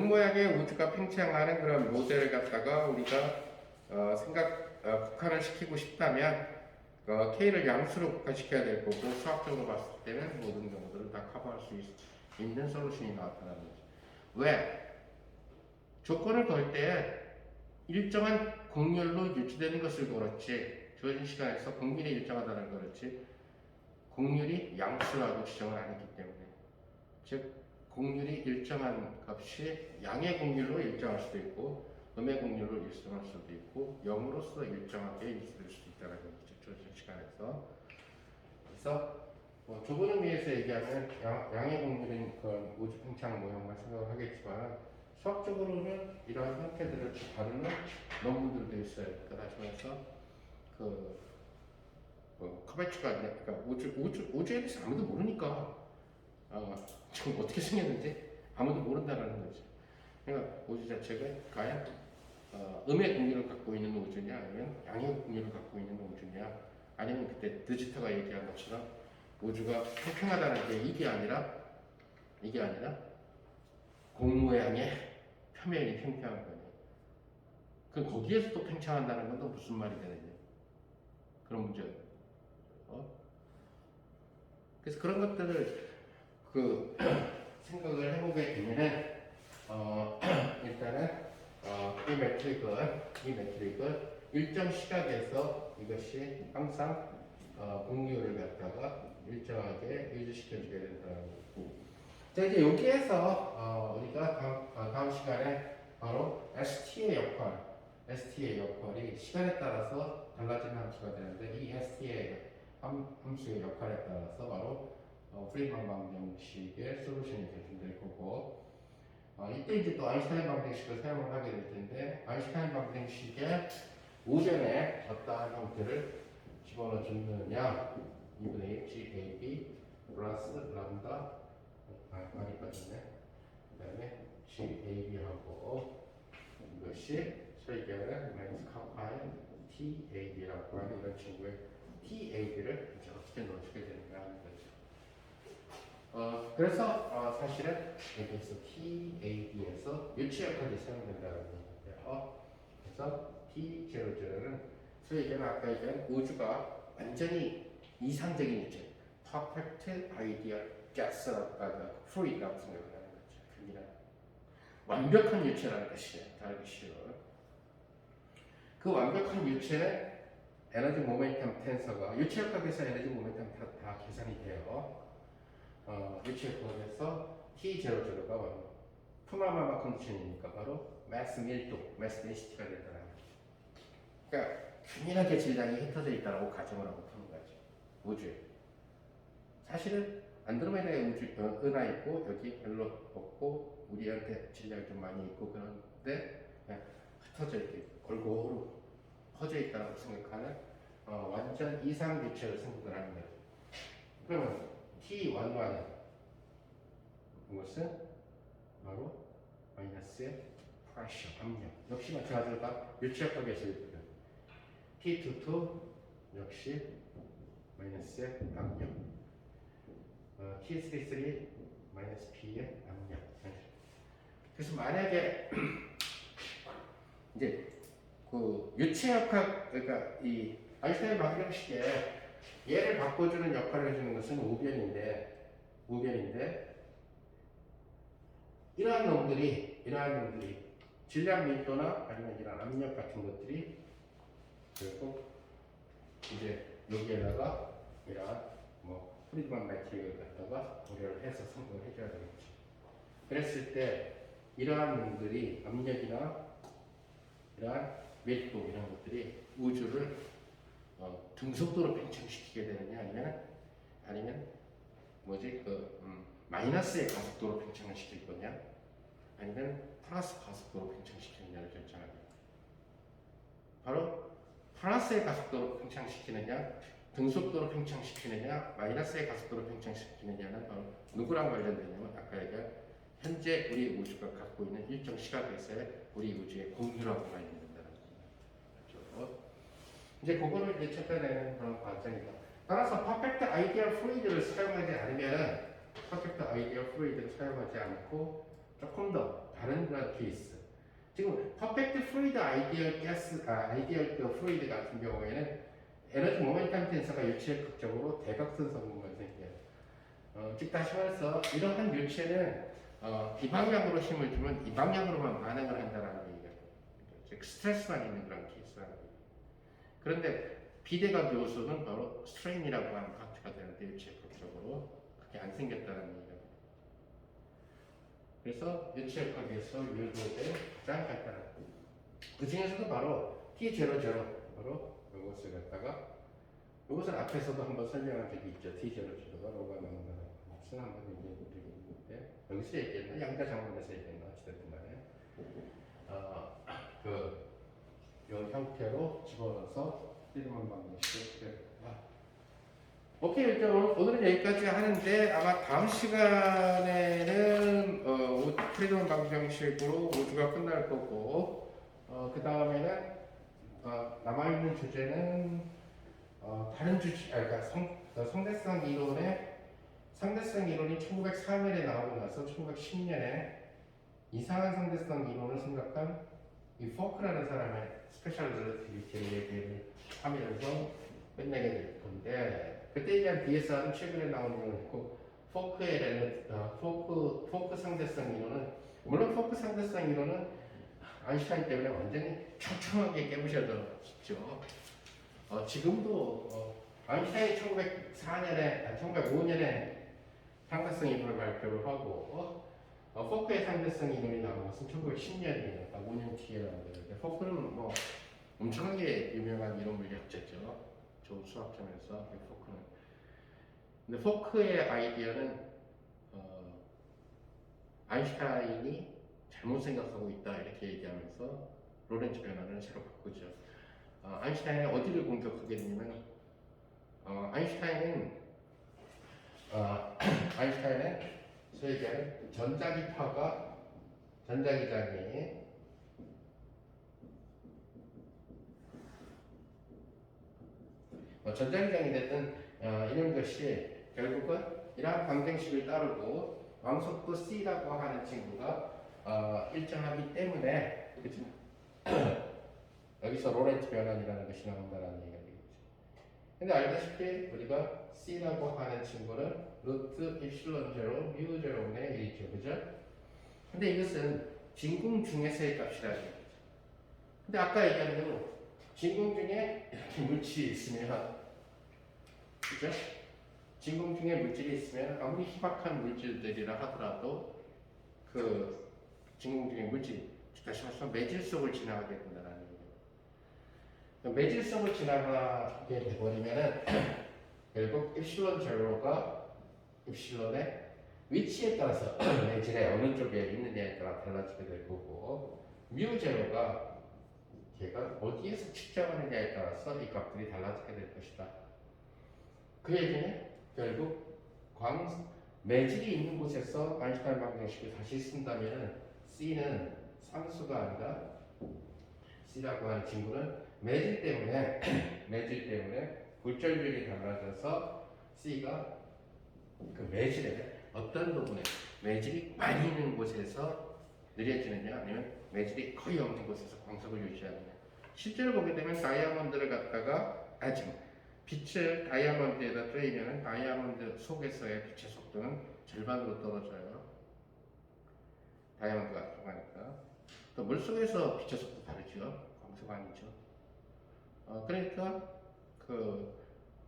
S1: 모양의 우주가 팽창하는 그런 모델을 갖다가 우리가 국한을 시키고 싶다면 K를 양수로 국한시켜야 될 거고 수학적으로 봤을 때는 모든 경우들을 다 커버할 수 있는 솔루션이 나타나는 거죠. 왜? 조건을 걸 때 일정한 공률로 유지되는 것을 그렇지 주어진 시간에서 공률이 일정하다는 걸 그렇지 공률이 양수라고 지정을 안 했기 때문에 즉 공률이 일정한 값이 양의 공률로 일정할 수도 있고 음의 공률로 일정할 수도 있고 0으로서 일정하게 유지될 수도 있다는 얘기죠. 주어진 시간에서. 그래서 좁은 의미에서 얘기하면 양의 공률인 그런 우주 팽창 모형만 생각을 하겠지만 수학적으로는 이러한 형태들을 다루는 논문들도 있어요. 그러니까 다시 말해서 커베츠가 그러니까 우주에 대해서 아무도 모르니까 지금 어떻게 생겼는지 아무도 모른다는 거죠. 그러니까 우주 자체가 과연 음의 공률을 갖고 있는 우주냐 아니면 양의 공률을 갖고 있는 우주냐 아니면 그때 드지터가 얘기한 것처럼 우주가 평평하다는 게 이게 아니라 공 모양의 표면이 평평한 거냐. 그럼 거기에서 또 팽창한다는 건 또 무슨 말이 되느냐. 그런 문제예요. 그래서 그런 것들을 생각을 해보게 되면은 일단은 이 매트릭은 일정 시각에서 이것이 항상 공률을 갖다가 일정하게 유지시켜주게 된다는 거고. 자 이제 여기에서 우리가 다음 시간에 바로 ST의 역할이 시간에 따라서 달라지는 함수가 되는데 이 ST의 함수의 역할에 따라서 바로 프리드만 방정식의 솔루션이 될 거고, 이때 이제 또 아인슈타인 방정식을 사용을 하게 될 텐데, 아인슈타인 방정식의 우변에 어떠한 형태를 집어넣어 주느냐, 2분의 1 GAB 플러스 람다, 많이 빠졌네. 그 다음에 GAB하고 이것이 소위 얘기하는 마이너스 카파이 TAB라고 하는 이런 친구의 TAB를 이제 어떻게 넣어주게 되는가 하는 거죠. 그래서 사실은 여기서 TAB에서 유치역학이 사용된다는 얘기인데요. 그래서 T00는 소위 얘기하는 아까 얘기한 우주가 완전히 이상적인 유체, perfect ideal gas라고 fluid라고 생각을 하는 거죠. 그게 완벽한 유체라는 것이에요. 다르기 쉬운. 그 완벽한 유체는 에너지 모멘텀 텐서가 유체역학에서 에너지 모멘텀 다 계산이 돼요. 유체역학에서 T00가 푸마마마 컨디션이니까 바로 마스 밀도, 마스 덴시티가 된다는 거죠. 그러니까 균일하게 질량이 흩어져 있다고 가정을 하고 푸는 거죠. 우주에. 사실은 안드로메다의 은하 있고 여기 별로 없고 우리한테 질량이 좀 많이 있고 그런데 그냥 흩어져 있게 골고루 퍼져 있다고 생각하는 완전 이상 유체를 생각을 하는 거죠. 그러면 T11은 이것은 바로 마이너스의 프레셔, 압력. 역시 마찬가지로 유체역학에서 있거든. T22 역시 마이너스의 압력. T33 마이너스 P의 압력. 그래서 만약에 이제 그 유체역학 그러니까 이 아인슈타인 방정식에 얘를 바꿔주는 역할을 해주는 것은 우변인데 이러한 놈들이 질량 밀도나 아니면 이런 압력 같은 것들이 결국 이제 여기에다가 이러한 뭐 프리드만 매트릭을 갖다가 고려를 해서 성공을 해줘야 되겠지. 그랬을 때 이러한 놈들이 압력이나 이러한 밀도 이런 것들이 우주를 등속도로 팽창시키게 되느냐 아니면 마이너스의 가속도로 팽창을 시킬 거냐 아니면 플러스 가속도로 팽창시키느냐를 결정합니다. 바로 플러스의 가속도로 팽창시키느냐 등속도로 팽창시키느냐 마이너스의 가속도로 팽창시키느냐는 바로 누구랑 관련되냐면 아까 얘기한 현재 우리 우주가 갖고 있는 일정 시각에서의 우리 우주의 공유라고 관련된다는 거죠. 이제 그거를 이제 찾아내는 그런 과정이다. 따라서 퍼펙트 아이디얼 플루이드를 사용하지 않고 조금 더 다른 그런 케이스. 지금 퍼펙트 플루이드 아이디얼 그 플루이드 같은 경우에는 에너지 모멘텀 텐서가 유체역학적으로 대각선 성분만 생겨요. 즉 다시 말해서 이러한 유체는 이 방향으로 힘을 주면 이 방향으로만 반응을 한다는 얘기예요. 즉 스트레스만 있는 그런 케이스라는 얘기예요. 그런데 비대각 요소는 바로 스트레인이라고 하는 파트가 되는데 유체역학적으로 그게 안 생겼다는 얘기예요. 그래서 유체역학에서 유도된 가장 간단한 그 중에서도 바로 T00 바로 이것을 갖다가 이것은 앞에서도 한번 설명한 적이 있죠. T00가 로가 나온다는 것은 한번 얘기해 본 적이 있는데 여기서 얘기했나 양자 장문에서 얘기했나 어찌됐든 간에 이 형태로 집어넣어서 프리드만 방정식을 오케이, 일단 오늘은 여기까지 하는데 아마 다음 시간에는 프리드만 방정식으로 우주가 끝날 거고 그 다음에는 남아있는 주제는 다른 주제, 그러니까 상대성 이론이 1904년에 나오고 나서 1910년에 이상한 상대성 이론을 생각한 이 포크라는 사람의 스페셜 릴러티비티를 얘기를 하면서 끝내게 될 건데 그때에 대한 BSR은 최근에 나온 이론이고 포크 상대성 이론은 물론 포크 상대성 이론은 아인슈타인 때문에 완전히 평평하게 깨부셔졌죠. 지금도 아인슈타인이 1905년에 상대성 이론을 발표를 하고 포크의 상대성 이론이 나온 것은 1910년이에요. 5년 뒤에 나온 거예요. 포크는 뭐 엄청나게 유명한 이론 물리학자죠. 좋은 수학자면서 포크는 근데 포크의 아이디어는 아인슈타인이 잘못 생각하고 있다 이렇게 얘기하면서 로렌츠 변화를 새로 바꾸죠. 아인슈타인이 어디를 공격하게 되냐면 아인슈타인은 아인슈타인은 소위 얘기하는 전자기파가 전자기장이 전자기장이 됐든 이런 것이 결국은 이러한 방정식을 따르고 왕속도 C라고 하는 친구가 일정하기 때문에 그치? 여기서 로렌츠 변환이라는 것이 나온다는 얘기가 되겠죠. 근데 알다시피 우리가 C라고 하는 친구는 루트 입실론 제로 뮤 제로분의 1이죠. 그죠? 근데 이것은 진공 중에서의 값이라는 얘기죠. 근데 아까 얘기한 대로 진공 중에 이렇게 물질이 있으면 그죠? 진공 중에 물질이 있으면 아무리 희박한 물질들이라 하더라도 그 진공 중에 물질, 다시 말해서 매질속을 지나가게 된다는 얘기예요. 매질속을 지나가게 돼버리면은 결국 입실론 제로가 입실론의 위치에 따라서 매질의 어느 쪽에 있느냐에 따라 달라지게 될 거고 뮤 제로가 걔가 어디에서 측정하느냐에 따라서 이 값들이 달라지게 될 것이다. 그 얘기는 결국 매질이 있는 곳에서 아인슈타인 방정식을 다시 쓴다면 C는 상수가 아니라 C라고 하는 친구는 매질 때문에 매질 때문에 굴절율이 달라져서 C가 그 매질의 어떤 부분에 매질이 많이 있는 곳에서 느려지느냐 아니면 매질이 거의 없는 곳에서 광속을 유지하느냐. 실제로 보게 되면 다이아몬드를 갖다가 빛을 다이아몬드에다 쪼이면 다이아몬드 속에서의 빛의 속도는 절반으로 떨어져요. 다이아몬드가 통하니까. 또 물속에서 빛의 속도 다르죠. 광속 아니죠. 그러니까 그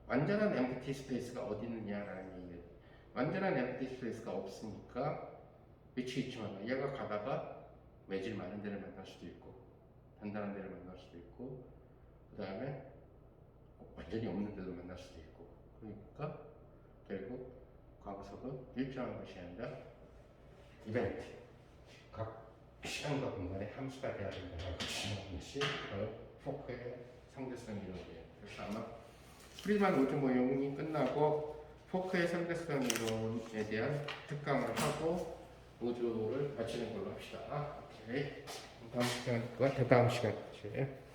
S1: 완전한 엠프티 스페이스가 어디 있느냐라는 얘기예요. 완전한 엠프티 스페이스가 없으니까 빛이 있지만 얘가 가다가 매질 많은 데를 만날 수도 있고 단단한 데를 만날 수도 있고 그 다음에 완전히 없는 데도 만날 수도 있고 그러니까 결국 광속은 일정한 것이 아니라 이벤트 각 시간과 공간의 함수가 돼야 된다는 것이 포크의 상대성 이론이에요. 그래서 아마 프리드만 우주 모형이 끝나고 포크의 상대성 이론에 대한 특강을 하고 우주를 마치는 걸로 합시다. 오케이. 다음 시간, 다음 시간까지.